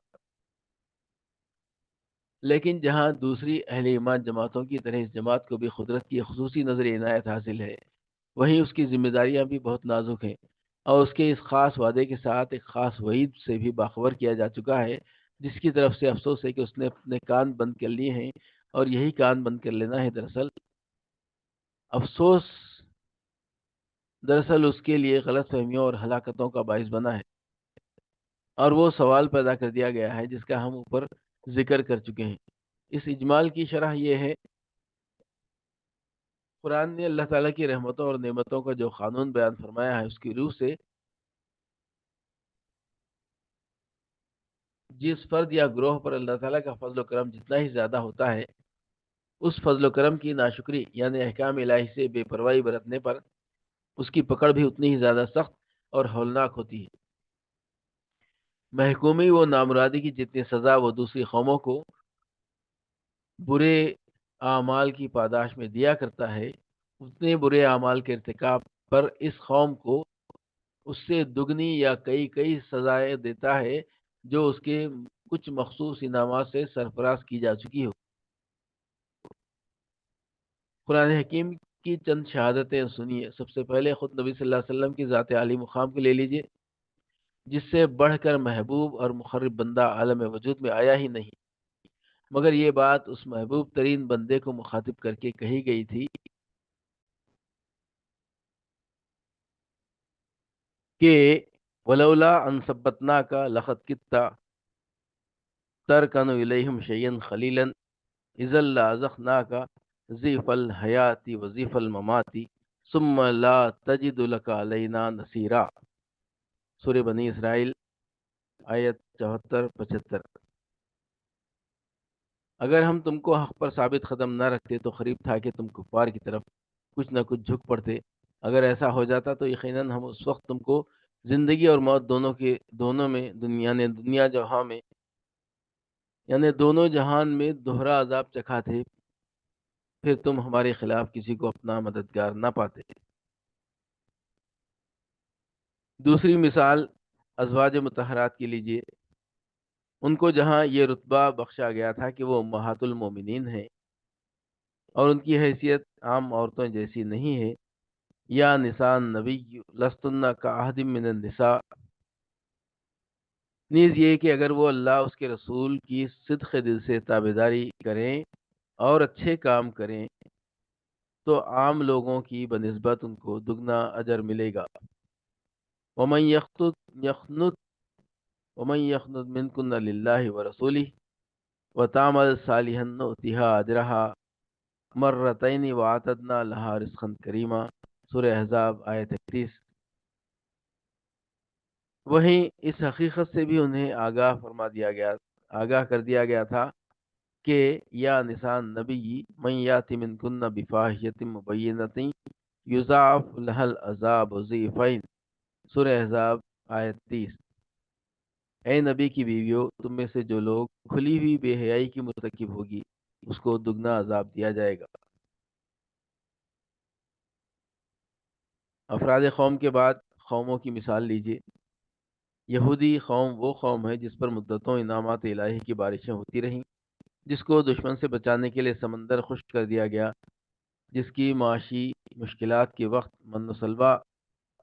لیکن جہاں دوسری اہل ایمان جماعتوں کی طرح اس جماعت کو بھی قدرت کی خصوصی نظر عنایت حاصل ہے، وہیں اس کی ذمہ داریاں بھی بہت نازک ہیں، اور اس کے اس خاص وعدے کے ساتھ ایک خاص وعید سے بھی باخبر کیا جا چکا ہے، جس کی طرف سے افسوس ہے کہ اس نے اپنے کان بند کر لیے ہیں، اور یہی کان بند کر لینا ہے افسوس دراصل اس کے لیے غلط فہمیوں اور ہلاکتوں کا باعث بنا ہے، اور وہ سوال پیدا کر دیا گیا ہے جس کا ہم اوپر ذکر کر چکے ہیں۔ اس اجمال کی شرح یہ ہے، قرآن نے اللہ تعالیٰ کی رحمتوں اور نعمتوں کا جو قانون بیان فرمایا ہے، اس کی روح سے جس فرد یا گروہ پر اللہ تعالیٰ کا فضل و کرم جتنا ہی زیادہ ہوتا ہے، اس فضل و کرم کی ناشکری یعنی احکام الہی سے بے پرواہی برتنے پر اس کی پکڑ بھی اتنی ہی زیادہ سخت اور ہولناک ہوتی ہے۔ محکومی و نامرادی کی جتنی سزا وہ دوسری قوموں کو برے اعمال کی پاداش میں دیا کرتا ہے، اتنے برے اعمال کے ارتکاب پر اس قوم کو اس سے دگنی یا کئی کئی سزائیں دیتا ہے، جو اس کے کچھ مخصوص انعامات سے سرفراز کی جا چکی ہو۔ قرآن حکیم کی چند شہادتیں سنیے۔ سب سے پہلے خود نبی صلی اللہ علیہ وسلم کی ذات عالی مقام کو لے لیجئے، جس سے بڑھ کر محبوب اور مقرب بندہ عالم وجود میں آیا ہی نہیں، مگر یہ بات اس محبوب ترین بندے کو مخاطب کر کے کہی گئی تھی کہ ولولا ان ثبتناک لقد کدت ترکن الیہم شیئا خلیلا اذا لازقناک ضیف الحیات وضیف الممات ثم لا تجد لک علینا نصیرا۔ سورہ بنی اسرائیل آیت 74-75۔ اگر ہم تم کو حق پر ثابت قدم نہ رکھتے تو قریب تھا کہ تم کفار کی طرف کچھ نہ کچھ جھک پڑتے۔ اگر ایسا ہو جاتا تو یقیناً ہم اس وقت تم کو زندگی اور موت دونوں میں دونوں جہان میں دوہرا عذاب چکھا تھے، پھر تم ہمارے خلاف کسی کو اپنا مددگار نہ پاتے۔ دوسری مثال ازواج مطہرات کی لیجیے۔ ان کو جہاں یہ رتبہ بخشا گیا تھا کہ وہ امہات المومنین ہیں اور ان کی حیثیت عام عورتوں جیسی نہیں ہے، یا نساء نبی لستن کا عہد من النساء، نیز یہ کہ اگر وہ اللہ اس کے رسول کی صدق دل سے تابعداری کریں اور اچھے کام کریں تو عام لوگوں کی بنسبت ان کو دگنا اجر ملے گا۔ ومن يخنت منکن للہ ورسولہ وتعمل صالحا نؤتها اجرها مرتين واعتدنا لها رزقا کریما۔ سورہ احزاب آیت 31۔ وہیں اس حقیقت سے بھی انہیں آگاہ کر دیا گیا تھا کہ یا نساء نبی من یات منکن بفاحشۃ مبینۃ یضاعف لها العذاب ضعفین۔ سورہ احزاب آیت 30۔ اے نبی کی بیویوں، تم میں سے جو لوگ کھلی ہوئی بے حیائی کی مرتکب ہوگی اس کو دگنا عذاب دیا جائے گا۔ افراد قوم کے بعد قوموں کی مثال لیجیے۔ یہودی قوم وہ قوم ہے جس پر مدتوں انعامات الہی کی بارشیں ہوتی رہیں، جس کو دشمن سے بچانے کے لیے سمندر خشک کر دیا گیا، جس کی معاشی مشکلات کے وقت من و سلوہ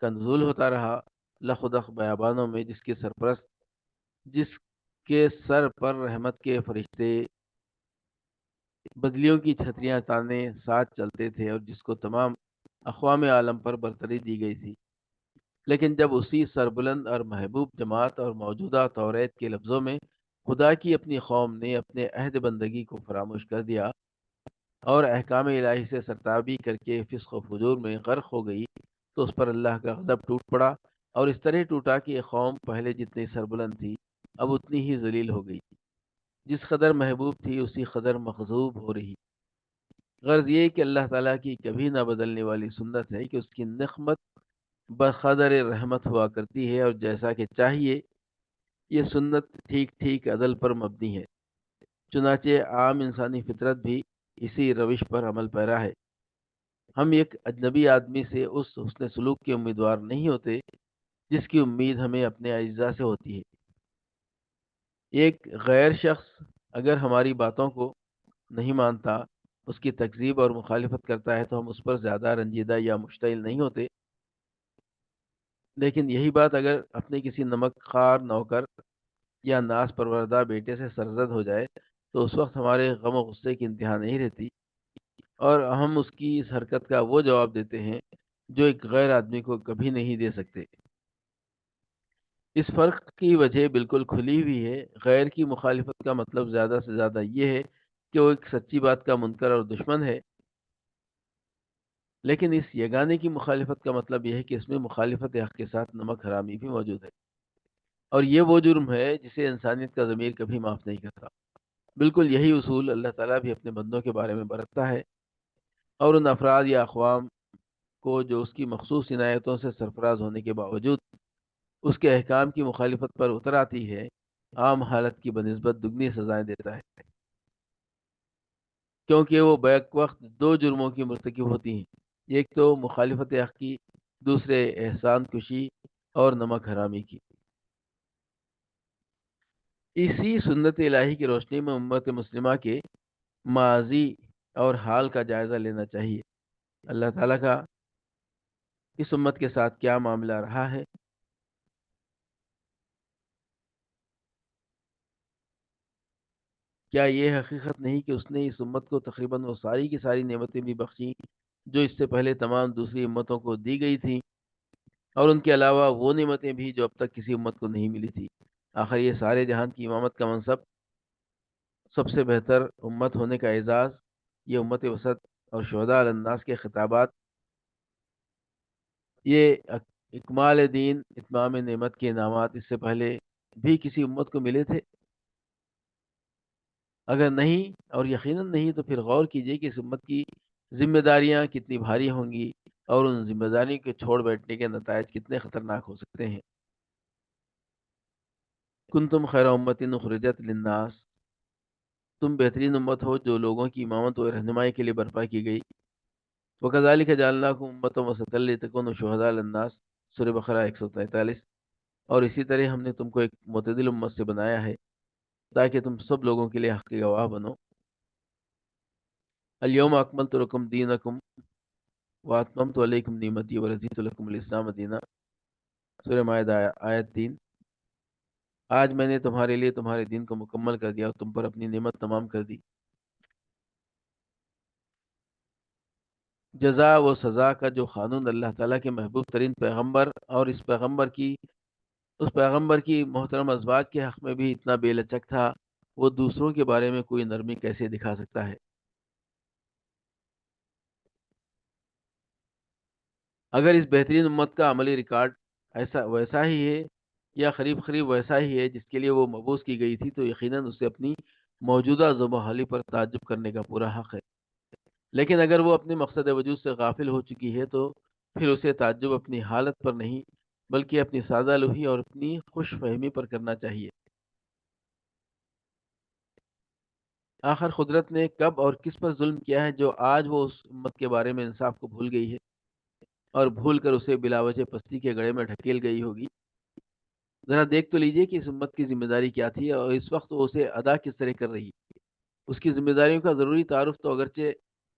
کا نزول ہوتا رہا لخدخ بیابانوں میں، جس کے سر پر رحمت کے فرشتے بدلیوں کی چھتریاں تانے ساتھ چلتے تھے، اور جس کو تمام اقوام عالم پر برتری دی گئی تھی۔ لیکن جب اسی سربلند اور محبوب جماعت اور موجودہ توریت کے لفظوں میں خدا کی اپنی قوم نے اپنے عہد بندگی کو فراموش کر دیا اور احکام الہی سے سرتابی کر کے فسق و فجور میں غرق ہو گئی، تو اس پر اللہ کا غضب ٹوٹ پڑا، اور اس طرح ٹوٹا کہ یہ قوم پہلے جتنی سربلند تھی اب اتنی ہی ذلیل ہو گئی، جس قدر محبوب تھی اسی قدر مغضوب ہو رہی۔ غرض یہ کہ اللہ تعالیٰ کی کبھی نہ بدلنے والی سنت ہے کہ اس کی نقمت بقدر رحمت ہوا کرتی ہے، اور جیسا کہ چاہیے یہ سنت ٹھیک ٹھیک عدل پر مبنی ہے۔ چنانچہ عام انسانی فطرت بھی اسی روش پر عمل پیرا ہے۔ ہم ایک اجنبی آدمی سے اس حسن سلوک کے امیدوار نہیں ہوتے جس کی امید ہمیں اپنے اجزاء سے ہوتی ہے۔ ایک غیر شخص اگر ہماری باتوں کو نہیں مانتا، اس کی تکذیب اور مخالفت کرتا ہے تو ہم اس پر زیادہ رنجیدہ یا مشتعل نہیں ہوتے، لیکن یہی بات اگر اپنے کسی نمک خوار نوکر یا ناز پروردہ بیٹے سے سرزد ہو جائے تو اس وقت ہمارے غم و غصے کی انتہا نہیں رہتی، اور ہم اس کی اس حرکت کا وہ جواب دیتے ہیں جو ایک غیر آدمی کو کبھی نہیں دے سکتے۔ اس فرق کی وجہ بالکل کھلی ہوئی ہے۔ غیر کی مخالفت کا مطلب زیادہ سے زیادہ یہ ہے کہ وہ ایک سچی بات کا منکر اور دشمن ہے، لیکن اس یگانے کی مخالفت کا مطلب یہ ہے کہ اس میں مخالفت حق کے ساتھ نمک حرامی بھی موجود ہے، اور یہ وہ جرم ہے جسے انسانیت کا ضمیر کبھی معاف نہیں کرتا۔ بالکل یہی اصول اللہ تعالیٰ بھی اپنے بندوں کے بارے میں برتتا ہے، اور ان افراد یا اقوام کو جو اس کی مخصوص عنایتوں سے سرفراز ہونے کے باوجود اس کے احکام کی مخالفت پر اتر آتی ہے، عام حالت کی بنسبت دگنی سزائیں دیتا ہے، کیونکہ وہ بیک وقت دو جرموں کی مرتکب ہوتی ہیں، ایک تو مخالفت حق کی، دوسرے احسان کشی اور نمک حرامی کی۔ اسی سنت الہی کی روشنی میں امت مسلمہ کے ماضی اور حال کا جائزہ لینا چاہیے۔ اللہ تعالیٰ کا اس امت کے ساتھ کیا معاملہ رہا ہے؟ کیا یہ حقیقت نہیں کہ اس نے اس امت کو تقریباً وہ ساری کی ساری نعمتیں بھی بخشیں جو اس سے پہلے تمام دوسری امتوں کو دی گئی تھیں، اور ان کے علاوہ وہ نعمتیں بھی جو اب تک کسی امت کو نہیں ملی تھی؟ آخر یہ سارے جہان کی امامت کا منصب، سب سے بہتر امت ہونے کا اعزاز، یہ امت وسط اور شہداء علی الناس کے خطابات، یہ اکمال دین، اتمام نعمت کے انعامات اس سے پہلے بھی کسی امت کو ملے تھے؟ اگر نہیں، اور یقیناً نہیں، تو پھر غور کیجئے کہ اس امت کی ذمہ داریاں کتنی بھاری ہوں گی، اور ان ذمہ داریوں کے چھوڑ بیٹھنے کے نتائج کتنے خطرناک ہو سکتے ہیں۔ کنتم خیر امت اخرجت للناس، تم بہترین امت ہو جو لوگوں کی امامت و رہنمائی کے لیے برپا کی گئی۔ وکذالک جعلناکم امۃ وسطا لتکونوا شہداء علی الناس، سورہ بقرہ 143۔ اور اسی طرح ہم نے تم کو ایک معتدل امت سے بنایا ہے تاکہ تم سب لوگوں کے لیے حق کے گواہ بنو۔ الیوم اکملت لکم دینکم واتممت علیکم نعمتی ورضیت لکم الاسلام دینا، سورہ مائدہ آیت 3۔ آج میں نے تمہارے لیے تمہارے دین کو مکمل کر دیا اور تم پر اپنی نعمت تمام کر دی۔ جزا و سزا کا جو قانون اللہ تعالیٰ کے محبوب ترین پیغمبر اور اس پیغمبر کی محترم ازواج کے حق میں بھی اتنا بے لچک تھا، وہ دوسروں کے بارے میں کوئی نرمی کیسے دکھا سکتا ہے؟ اگر اس بہترین امت کا عملی ریکارڈ ویسا ہی ہے، یا قریب قریب ویسا ہی ہے جس کے لیے وہ مبعوث کی گئی تھی، تو یقیناً اسے اپنی موجودہ ذوب و حالی پر تعجب کرنے کا پورا حق ہے۔ لیکن اگر وہ اپنے مقصد وجود سے غافل ہو چکی ہے، تو پھر اسے تعجب اپنی حالت پر نہیں بلکہ اپنی سادہ لوحی اور اپنی خوش فہمی پر کرنا چاہیے۔ آخر قدرت نے کب اور کس پر ظلم کیا ہے جو آج وہ اس امت کے بارے میں انصاف کو بھول گئی ہے، اور بھول کر اسے بلا وجہ پستی کے گڑھے میں ڈھکیل گئی ہوگی؟ ذرا دیکھ تو لیجئے کہ اس امت کی ذمہ داری کیا تھی، اور اس وقت وہ اسے ادا کس طرح کر رہی ہے۔ اس کی ذمہ داریوں کا ضروری تعارف تو اگرچہ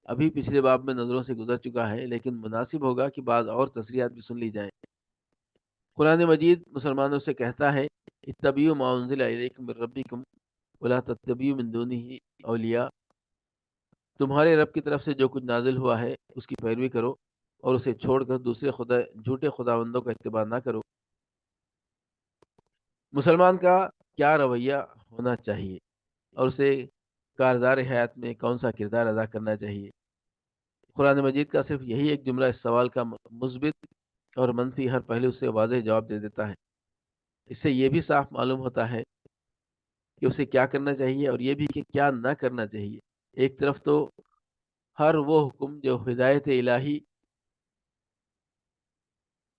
ابھی پچھلے باب میں نظروں سے گزر چکا ہے، لیکن مناسب ہوگا کہ بعض اور تصریحات بھی سن لی جائیں۔ قرآن مجید مسلمانوں سے کہتا ہے، اتبعوا ما انزل الیکم من ربکم ولا تتبعوا من دونہ اولیاء، تمہارے رب کی طرف سے جو کچھ نازل ہوا ہے اس کی پیروی کرو، اور اسے چھوڑ کر دوسرے جھوٹے خداوندوں کا اتباع نہ کرو۔ مسلمان کا کیا رویہ ہونا چاہیے، اور اسے کارزار حیات میں کون سا کردار ادا کرنا چاہیے؟ قرآن مجید کا صرف یہی ایک جملہ اس سوال کا مثبت اور منفی ہر پہلو سے واضح جواب دے دیتا ہے۔ اس سے یہ بھی صاف معلوم ہوتا ہے کہ اسے کیا کرنا چاہیے، اور یہ بھی کہ کیا نہ کرنا چاہیے۔ ایک طرف تو ہر وہ حکم جو ہدایت الہی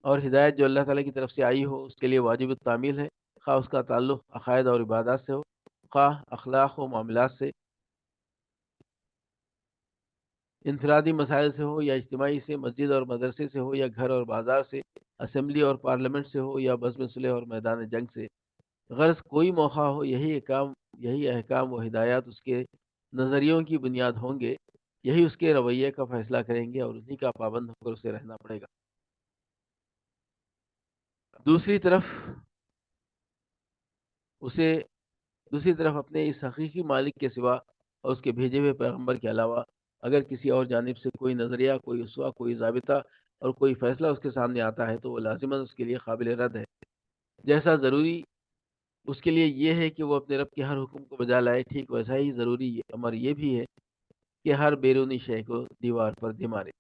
اور ہدایت جو اللہ تعالیٰ کی طرف سے آئی ہو اس کے لیے واجب التعمیل ہے، خواہ اس کا تعلق عقائد اور عبادات سے ہو، خواہ اخلاق و معاملات سے، انفرادی مسائل سے ہو یا اجتماعی سے، مسجد اور مدرسے سے ہو یا گھر اور بازار سے، اسمبلی اور پارلیمنٹ سے ہو یا بزم صلح اور میدان جنگ سے۔ غرض کوئی موقع ہو، یہی احکام و ہدایات اس کے نظریوں کی بنیاد ہوں گے، یہی اس کے رویے کا فیصلہ کریں گے، اور انہی کا پابند ہو کر اسے رہنا پڑے گا۔ دوسری طرف اسے دوسری طرف اپنے اس حقیقی مالک کے سوا اور اس کے بھیجے ہوئے پیغمبر کے علاوہ اگر کسی اور جانب سے کوئی نظریہ، کوئی اسوہ، کوئی ضابطہ اور کوئی فیصلہ اس کے سامنے آتا ہے، تو وہ لازماً اس کے لیے قابل رد ہے۔ جیسا ضروری اس کے لیے یہ ہے کہ وہ اپنے رب کے ہر حکم کو بجا لائے، ٹھیک ویسا ہی ضروری امر یہ بھی ہے کہ ہر بیرونی شے کو دیوار پر دے مارے۔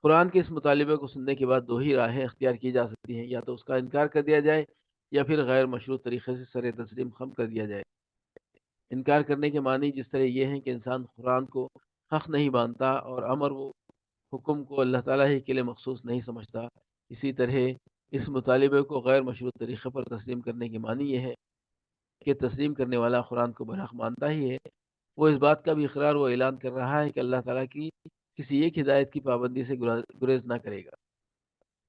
قرآن کے اس مطالبے کو سننے کے بعد دو ہی راہیں اختیار کی جا سکتی ہیں، یا تو اس کا انکار کر دیا جائے، یا پھر غیر مشروع طریقے سے سر تسلیم خم کر دیا جائے۔ انکار کرنے کے معنی جس طرح یہ ہیں کہ انسان قرآن کو حق نہیں مانتا اور امر و حکم کو اللہ تعالیٰ ہی کے لیے مخصوص نہیں سمجھتا، اسی طرح اس مطالبے کو غیر مشروط طریقے پر تسلیم کرنے کے معنی یہ ہے کہ تسلیم کرنے والا قرآن کو برحق مانتا ہی ہے، وہ اس بات کا بھی اقرار و اعلان کر رہا ہے کہ اللہ تعالیٰ کی کسی ایک ہدایت کی پابندی سے گریز نہ کرے گا۔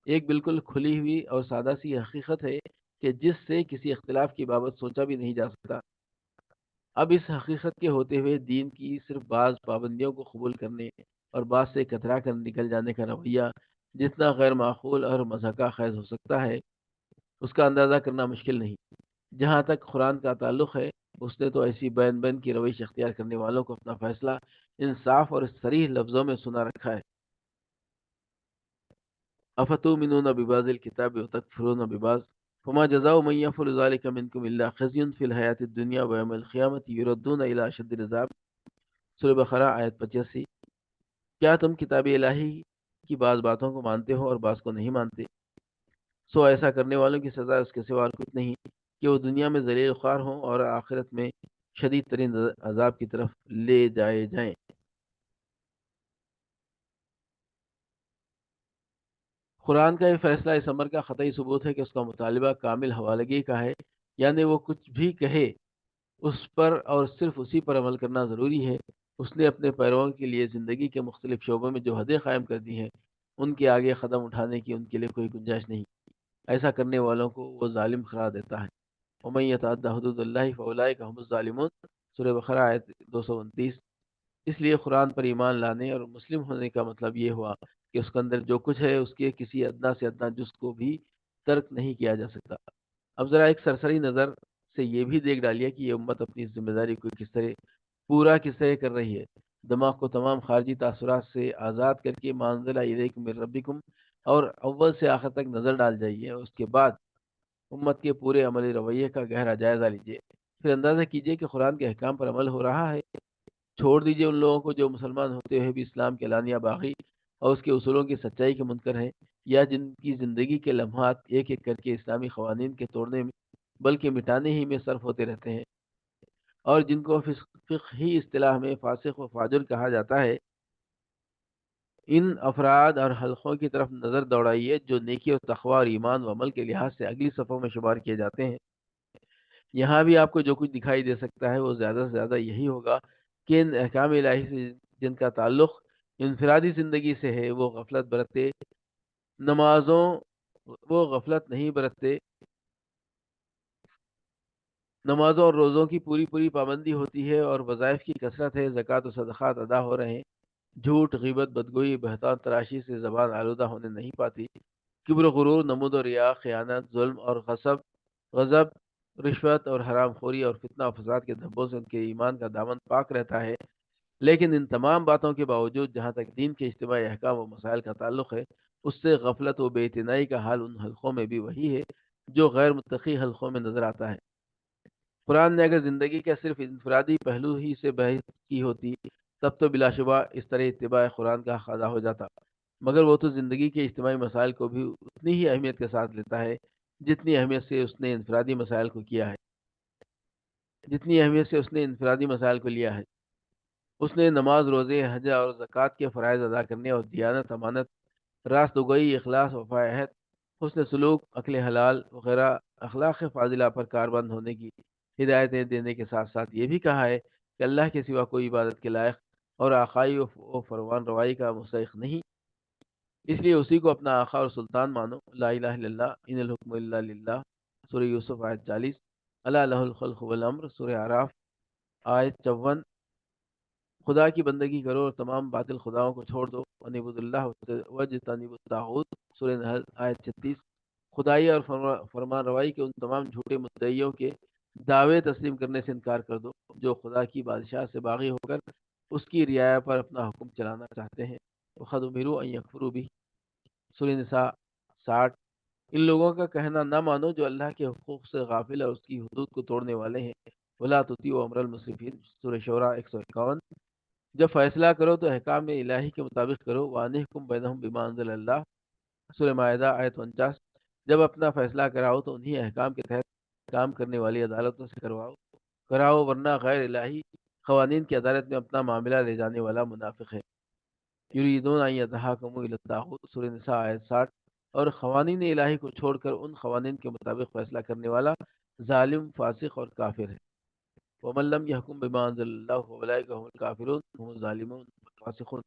ایک بالکل کھلی ہوئی اور سادہ سی حقیقت ہے کہ جس سے کسی اختلاف کی بابت سوچا بھی نہیں جا سکتا۔ اب اس حقیقت کے ہوتے ہوئے دین کی صرف بعض پابندیوں کو قبول کرنے اور بعض سے کترا کر نکل جانے کا رویہ جتنا غیر معقول اور مضحکہ خیز ہو سکتا ہے، اس کا اندازہ کرنا مشکل نہیں۔ جہاں تک قرآن کا تعلق ہے، اس نے تو ایسی بین بین کی روش اختیار کرنے والوں کو اپنا فیصلہ انصاف اور صریح لفظوں میں سنا رکھا ہے۔ افتؤمنون ببعض الکتاب وتکفرون ببعض فما جزاء من يفعل ذلك منكم الا خزي في الحیاۃ الدنیا ویوم القیامۃ یردون الی اشد العذاب، سورہ بقرہ آیت 85۔ کیا تم کتاب الہی کی بعض باتوں کو مانتے ہو اور بعض کو نہیں مانتے؟ سو ایسا کرنے والوں کی سزا اس کے سوا اور کچھ نہیں کہ وہ دنیا میں ذلیل خوار ہوں اور آخرت میں شدید ترین عذاب کی طرف لے جائے جائیں۔ قرآن کا یہ فیصلہ اس امر کا قطعی ثبوت ہے کہ اس کا مطالبہ کامل حوالگی کا ہے، یعنی وہ کچھ بھی کہے اس پر اور صرف اسی پر عمل کرنا ضروری ہے۔ اس نے اپنے پیرووں کے لیے زندگی کے مختلف شعبوں میں جو حدیں قائم کر دی ہیں، ان کے آگے قدم اٹھانے کی ان کے لیے کوئی گنجائش نہیں۔ ایسا کرنے والوں کو وہ ظالم قرار دیتا ہے۔ وَمَن يَتَعَدَّ حُدُودَ اللَّهِ فَأُولَٰئِكَ هُمُ الظَّالِمُونَ، سورہ بقرہ آیت 229۔ اس لیے قرآن پر ایمان لانے اور مسلم ہونے کا مطلب یہ ہوا کہ اس کے اندر جو کچھ ہے اس کے کسی ادنا سے ادنا جز کو بھی ترک نہیں کیا جا سکتا۔ اب ذرا ایک سرسری نظر سے یہ بھی دیکھ ڈالیے کہ یہ امت اپنی ذمہ داری کو کس طرح کر رہی ہے۔ دماغ کو تمام خارجی تاثرات سے آزاد کر کے ما انزل الیکم من ربکم اور اول سے آخر تک نظر ڈال جائیے، اور اس کے بعد امت کے پورے عملی رویے کا گہرا جائزہ لیجیے، پھر اندازہ کیجیے کہ قرآن کے احکام پر عمل ہو رہا ہے۔ چھوڑ دیجیے ان لوگوں کو جو مسلمان ہوتے ہوئے بھی اسلام کے اعلانیہ باغی اور اس کے اصولوں کی سچائی کے منکر ہیں، یا جن کی زندگی کے لمحات ایک ایک کر کے اسلامی قوانین کے توڑنے میں بلکہ مٹانے ہی میں صرف ہوتے رہتے ہیں، اور جن کو فقہی اصطلاح میں فاسق و فاجر کہا جاتا ہے۔ ان افراد اور حلقوں کی طرف نظر دوڑائیے جو نیکی اور تقوی اور ایمان و عمل کے لحاظ سے اگلی صفوں میں شمار کیے جاتے ہیں۔ یہاں بھی آپ کو جو کچھ دکھائی دے سکتا ہے وہ زیادہ سے زیادہ یہی ہوگا کہ ان احکام الہی سے جن کا تعلق انفرادی زندگی سے ہے، نمازوں وہ غفلت نہیں برتتے، نمازوں اور روزوں کی پوری پوری پابندی ہوتی ہے، اور وظائف کی کثرت ہے، زکوٰۃ و صدقات ادا ہو رہے ہیں، جھوٹ، غیبت، بدگوئی، بہتان تراشی سے زبان آلودہ ہونے نہیں پاتی، کبر و غرور، نمود و ریا، خیانت، ظلم اور غضب، رشوت اور حرام خوری اور فتنہ و فساد کے دھبوں سے ان کے ایمان کا دامن پاک رہتا ہے۔ لیکن ان تمام باتوں کے باوجود جہاں تک دین کے اجتماعی احکام و مسائل کا تعلق ہے، اس سے غفلت و بے اعتنائی کا حال ان حلقوں میں بھی وہی ہے جو غیر متقی حلقوں میں نظر آتا ہے۔ قرآن نے اگر زندگی کے صرف انفرادی پہلو ہی سے بحث کی ہوتی تب تو بلا شبہ اس طرح اتباع قرآن کا خاضہ ہو جاتا، مگر وہ تو زندگی کے اجتماعی مسائل کو بھی اتنی ہی اہمیت کے ساتھ لیتا ہے جتنی اہمیت سے اس نے انفرادی مسائل کو لیا ہے۔ اس نے نماز، روزے، حج اور زکوٰۃ کے فرائض ادا کرنے اور دیانت، امانت، راست گوئی، اخلاص، وفا عہد، حسن سلوک، عقل حلال وغیرہ اخلاق فاضلہ پر کاربند ہونے کی ہدایتیں دینے کے ساتھ ساتھ یہ بھی کہا ہے کہ اللہ کے سوا کوئی عبادت کے لائق اور آقائی و فرمان روائی کا مستحق نہیں، اس لیے اسی کو اپنا آقا اور سلطان مانو۔ لا الہ الا اللہ، ان الحکم الا للہ، سورہ یوسف آیت 40، الا لہ الخلق والامر، سورہ اعراف آیت 54۔ خدا کی بندگی کرو اور تمام باطل خداؤں کو چھوڑ دو، وَنِعْبُدُوا اللَّهَ وَاجْتَنِبُوا الطَّاغُوتَ، سورہ نحل آیت 36۔ خدائی اور فرمان روائی کے ان تمام جھوٹے مدعیوں کے دعوے تسلیم کرنے سے انکار کر دو جو خدا کی بادشاہ سے باغی ہو کر اس کی رعایا پر اپنا حکم چلانا چاہتے ہیں۔ وَقَدْ أُمِرُوا أَن يَكْفُرُوا بِهِ، سورہ نساء 60۔ ان لوگوں کا کہنا نہ مانو جو اللہ کے حقوق سے غافل اور اس کی حدود کو توڑنے والے ہیں۔ وَلَا تُطِيعُوا أَمْرَ الْمُسْرِفِينَ، سورہ شورى 151۔ جب فیصلہ کرو تو احکام الہی کے مطابق کرو، وَأَنِحْكُمْ بَيْنَهُمْ بِمَا أَنزَلَ اللَّهُ، سورہ مائدہ آیت 49۔ جب اپنا فیصلہ کراؤ تو انہی احکام کے تحت کام کرنے والی عدالتوں سے کرواؤ، کراؤ، ورنہ غیر الہی قوانین کی عدالت میں اپنا معاملہ لے جانے والا منافق ہے۔ یریدون ان یتحاکموا الی الطاغوت، سورہ نساء آیت 60۔ اور قوانین الہی کو چھوڑ کر ان قوانین کے مطابق فیصلہ کرنے والا ظالم، فاسق اور کافر ہے۔ ومن لم يحكم بما انزل اللہ فاولئک هم الکافرون هم الظالمون والفاسقون،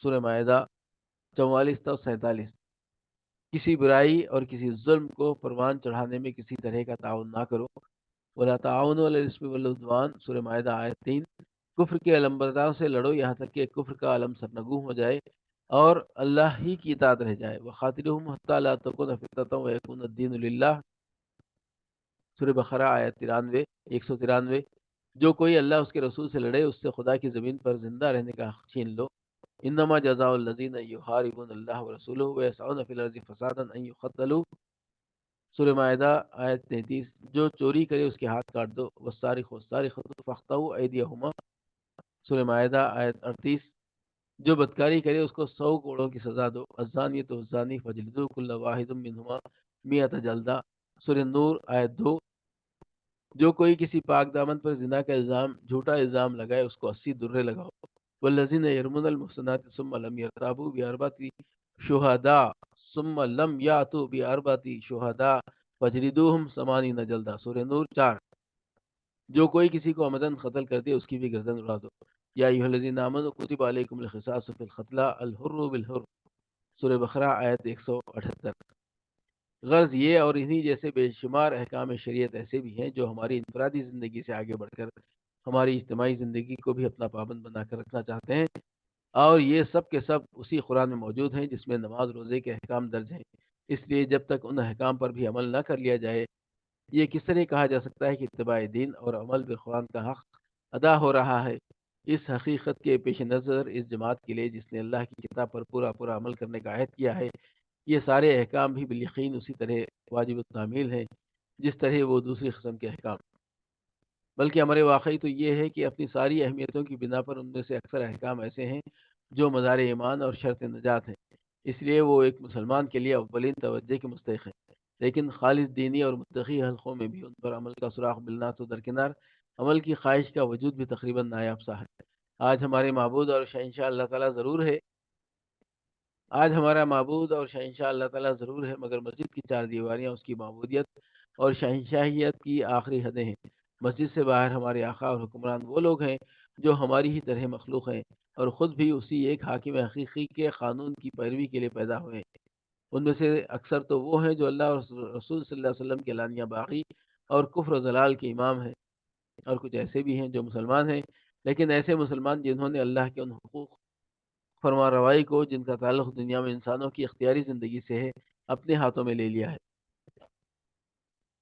سورہ مائدہ 44 تا 47۔ کسی برائی اور کسی ظلم کو پروان چڑھانے میں کسی طرح کا تعاون نہ کرو۔ ولا تعاونوا علی الاثم والعدوان، سورہ مائدہ آیت 3۔ کفر کے علمبرداروں سے لڑو یہاں تک کہ کفر کا علم سرنگوں ہو جائے اور اللہ ہی کی اطاعت رہ جائے۔ وقاتلوہم حتی لا تکون فتنۃ ویکون الدین للہ، سورہ بقرہ آیت 93 193۔ جو کوئی اللہ اس کے رسول سے لڑے، اس سے خدا کی زمین پر زندہ رہنے کا حق چھین لو۔ انما جزاء الذین یحاربون اللہ ورسولہ ویسعون فی الارض فسادا ان یقتلوا، سورہ مائدہ آیت 33۔ جو چوری کرے اس کے ہاتھ کاٹ دو۔ والسارق والسارقۃ فاقطعوا ایدیہما، سورہ مائدہ آیت 38۔ جو بدکاری کرے اس کو 100 کوڑوں کی سزا دو۔ الزانیۃ والزانی فجلدوا کل واحد منہما 100 جلدہ، سورہ نور آیت 2۔ جو کوئی کسی پاک دامن پر زنا کا جھوٹا الزام لگائے، اس کو 80 درے لگاؤ۔ والذین یرمون المحصنات ثم لم یرتابوا باربعۃ شہداء ثم لم یاتوا باربعۃ شہداء فجلدوہم 80 جلدہ، سورہ نور 4۔ جو کوئی کسی کو عمدن قتل کر دے، اس کی بھی گردن اڑا دو۔ یا ایھا الذین آمنوا کتب علیکم القصاص فی القتلى الحر بالحر، سورہ بقرہ آیت 178۔ غرض یہ اور انہی جیسے بے شمار احکام شریعت ایسے بھی ہیں جو ہماری انفرادی زندگی سے آگے بڑھ کر ہماری اجتماعی زندگی کو بھی اپنا پابند بنا کر رکھنا چاہتے ہیں، اور یہ سب کے سب اسی قرآن میں موجود ہیں جس میں نماز روزے کے احکام درج ہیں۔ اس لیے جب تک ان احکام پر بھی عمل نہ کر لیا جائے، یہ کس طرح کہا جا سکتا ہے کہ اتباع دین اور عمل بالقرآن کا حق ادا ہو رہا ہے؟ اس حقیقت کے پیش نظر اس جماعت کے لیے جس نے اللہ کی کتاب پر پورا پورا عمل کرنے کا عہد کیا ہے، یہ سارے احکام بھی بالیقین اسی طرح واجب التعمیل ہیں جس طرح وہ دوسری قسم کے احکام۔ بلکہ ہمارے واقعی تو یہ ہے کہ اپنی ساری اہمیتوں کی بنا پر ان میں سے اکثر احکام ایسے ہیں جو مدار ایمان اور شرط نجات ہیں، اس لیے وہ ایک مسلمان کے لیے اولین توجہ کے مستحق ہیں۔ لیکن خالص دینی اور متقی حلقوں میں بھی ان پر عمل کا سراغ ملنا تو درکنار، عمل کی خواہش کا وجود بھی تقریباً نایاب سا ہے۔ آج ہمارے معبود اور شہنشاہ اللہ تعالیٰ ضرور ہے آج ہمارا معبود اور شہنشاہ اللہ تعالیٰ ضرور ہے، مگر مسجد کی 4 دیواریاں اس کی معبودیت اور شہنشاہیت کی آخری حدیں ہیں۔ مسجد سے باہر ہمارے آقا اور حکمران وہ لوگ ہیں جو ہماری ہی طرح مخلوق ہیں اور خود بھی اسی ایک حاکم حقیقی کے قانون کی پیروی کے لیے پیدا ہوئے ہیں۔ ان میں سے اکثر تو وہ ہیں جو اللہ اور رسول صلی اللہ علیہ وسلم کے اعلانیہ باغی اور کفر و ضلال کے امام ہیں، اور کچھ ایسے بھی ہیں جو مسلمان ہیں، لیکن ایسے مسلمان جنہوں نے اللہ کے ان حقوق فرما روائی کو جن کا تعلق دنیا میں انسانوں کی اختیاری زندگی سے ہے اپنے ہاتھوں میں لے لیا ہے۔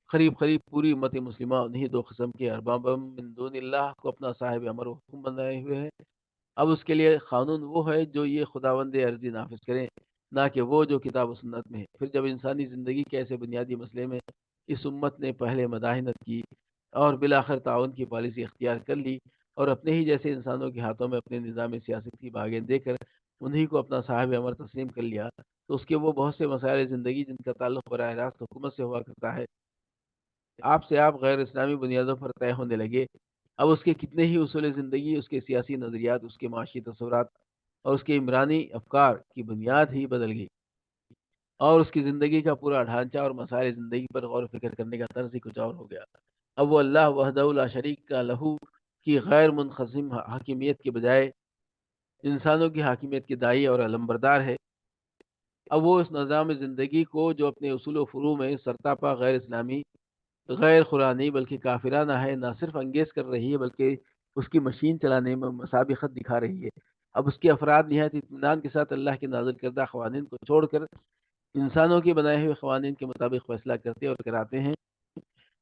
قریب قریب پوری امت مسلمہ انہی 2 قسم کے ارباب من دون اللہ کو اپنا صاحب امر و حکم بنائے ہوئے ہے۔ اب اس کے لیے قانون وہ ہے جو یہ خداوند ارضی نافذ کریں، نہ کہ وہ جو کتاب و سنت میں ہے۔ پھر جب انسانی زندگی کے ایسے بنیادی مسئلے میں اس امت نے پہلے مداحنت کی اور بالآخر تعاون کی پالیسی اختیار کر لی اور اپنے ہی جیسے انسانوں کے ہاتھوں میں اپنے نظام سیاست کی باغیں دے کر انہی کو اپنا صاحب امر تسلیم کر لیا، تو اس کے وہ بہت سے مسائل زندگی جن کا تعلق براہ راست حکومت سے ہوا کرتا ہے، آپ غیر اسلامی بنیادوں پر طے ہونے لگے۔ اب اس کے کتنے ہی اصول زندگی، اس کے سیاسی نظریات، اس کے معاشی تصورات اور اس کے عمرانی افکار کی بنیاد ہی بدل گئی، اور اس کی زندگی کا پورا ڈھانچہ اور مسائل زندگی پر غور و فکر کرنے کا طرز ہی کچھ اور ہو گیا۔ اب وہ اللہ وحدہ لا شریک کا لہو کی غیر منقسم حاکمیت کے بجائے انسانوں کی حاکمیت کے داعی اور علمبردار ہے۔ اب وہ اس نظام زندگی کو جو اپنے اصول و فروع میں سرتاپا غیر اسلامی، غیر قرآنی بلکہ کافرانہ ہے، نہ صرف انگیز کر رہی ہے بلکہ اس کی مشین چلانے میں مسابقت دکھا رہی ہے۔ اب اس کے افراد نہایت اطمینان کے ساتھ اللہ کے نازل کردہ قوانین کو چھوڑ کر انسانوں کے بنائے ہوئے قوانین کے مطابق فیصلہ کرتے اور کراتے ہیں،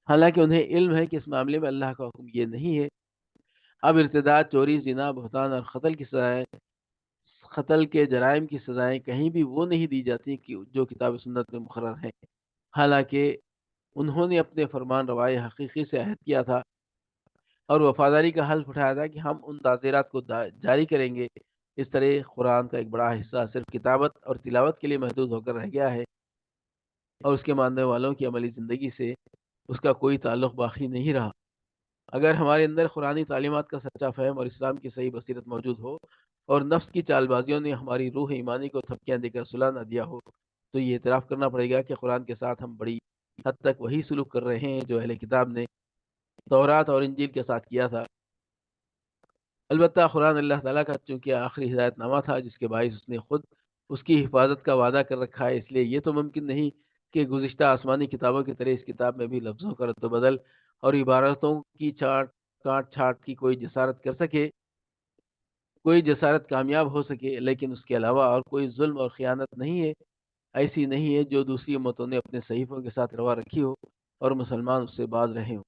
حالانکہ انہیں علم ہے کہ اس معاملے میں اللہ کا حکم یہ نہیں ہے۔ اب ارتداد، چوری، زنا، بہتان اور قتل کے جرائم کی سزائیں کہیں بھی وہ نہیں دی جاتی کہ جو کتاب و سنت میں مقرر ہیں، حالانکہ انہوں نے اپنے فرمان روائے حقیقی سے عہد کیا تھا اور وفاداری کا حلف اٹھایا تھا کہ ہم ان تعزیرات کو جاری کریں گے۔ اس طرح قرآن کا ایک بڑا حصہ صرف کتابت اور تلاوت کے لیے محدود ہو کر رہ گیا ہے، اور اس کے ماننے والوں کی عملی زندگی سے اس کا کوئی تعلق باقی نہیں رہا۔ اگر ہمارے اندر قرآنی تعلیمات کا سچا فہم اور اسلام کی صحیح بصیرت موجود ہو اور نفس کی چال بازیوں نے ہماری روح ایمانی کو تھپکیاں دے کر صلح نہ دیا ہو، تو یہ اعتراف کرنا پڑے گا کہ قرآن کے ساتھ ہم بڑی حد تک وہی سلوک کر رہے ہیں جو اہل کتاب نے تورات اور انجیل کے ساتھ کیا تھا۔ البتہ قرآن اللہ تعالیٰ کا چونکہ آخری ہدایت نامہ تھا جس کے باعث اس نے خود اس کی حفاظت کا وعدہ کر رکھا ہے، اس لیے یہ تو ممکن نہیں کہ گزشتہ آسمانی کتابوں کی طرح اس کتاب میں بھی لفظوں کا رد و بدل اور عبارتوں کی کاٹ چھاٹ کی کوئی جسارت کر سکے، کوئی جسارت کامیاب ہو سکے، لیکن اس کے علاوہ اور کوئی ظلم اور خیانت نہیں ہے، ایسی نہیں ہے جو دوسری امتوں نے اپنے صحیفوں کے ساتھ روا رکھی ہو اور مسلمان اس سے باز رہے ہوں۔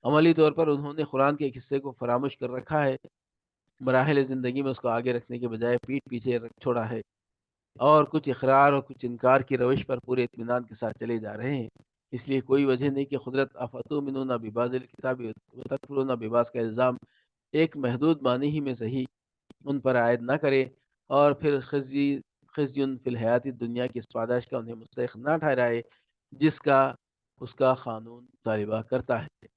عملی طور پر انہوں نے قرآن کے ایک حصے کو فراموش کر رکھا ہے، مراحل زندگی میں اس کو آگے رکھنے کے بجائے پیٹ پیچھے رکھ چھوڑا ہے، اور کچھ اقرار اور کچھ انکار کی روش پر پورے اطمینان کے ساتھ چلے جا رہے ہیں۔ اس لیے کوئی وجہ نہیں کہ قدرت افتؤمنون ببعض الکتاب وتکفرون ببعض کا الزام ایک محدود معنی ہی میں صحیح ان پر عائد نہ کرے اور پھر خزی فی الحیات دنیا کی اس پاداش کا انہیں مستحق نہ ٹھہرائے جس کا اس کا قانون مطالبہ کرتا ہے۔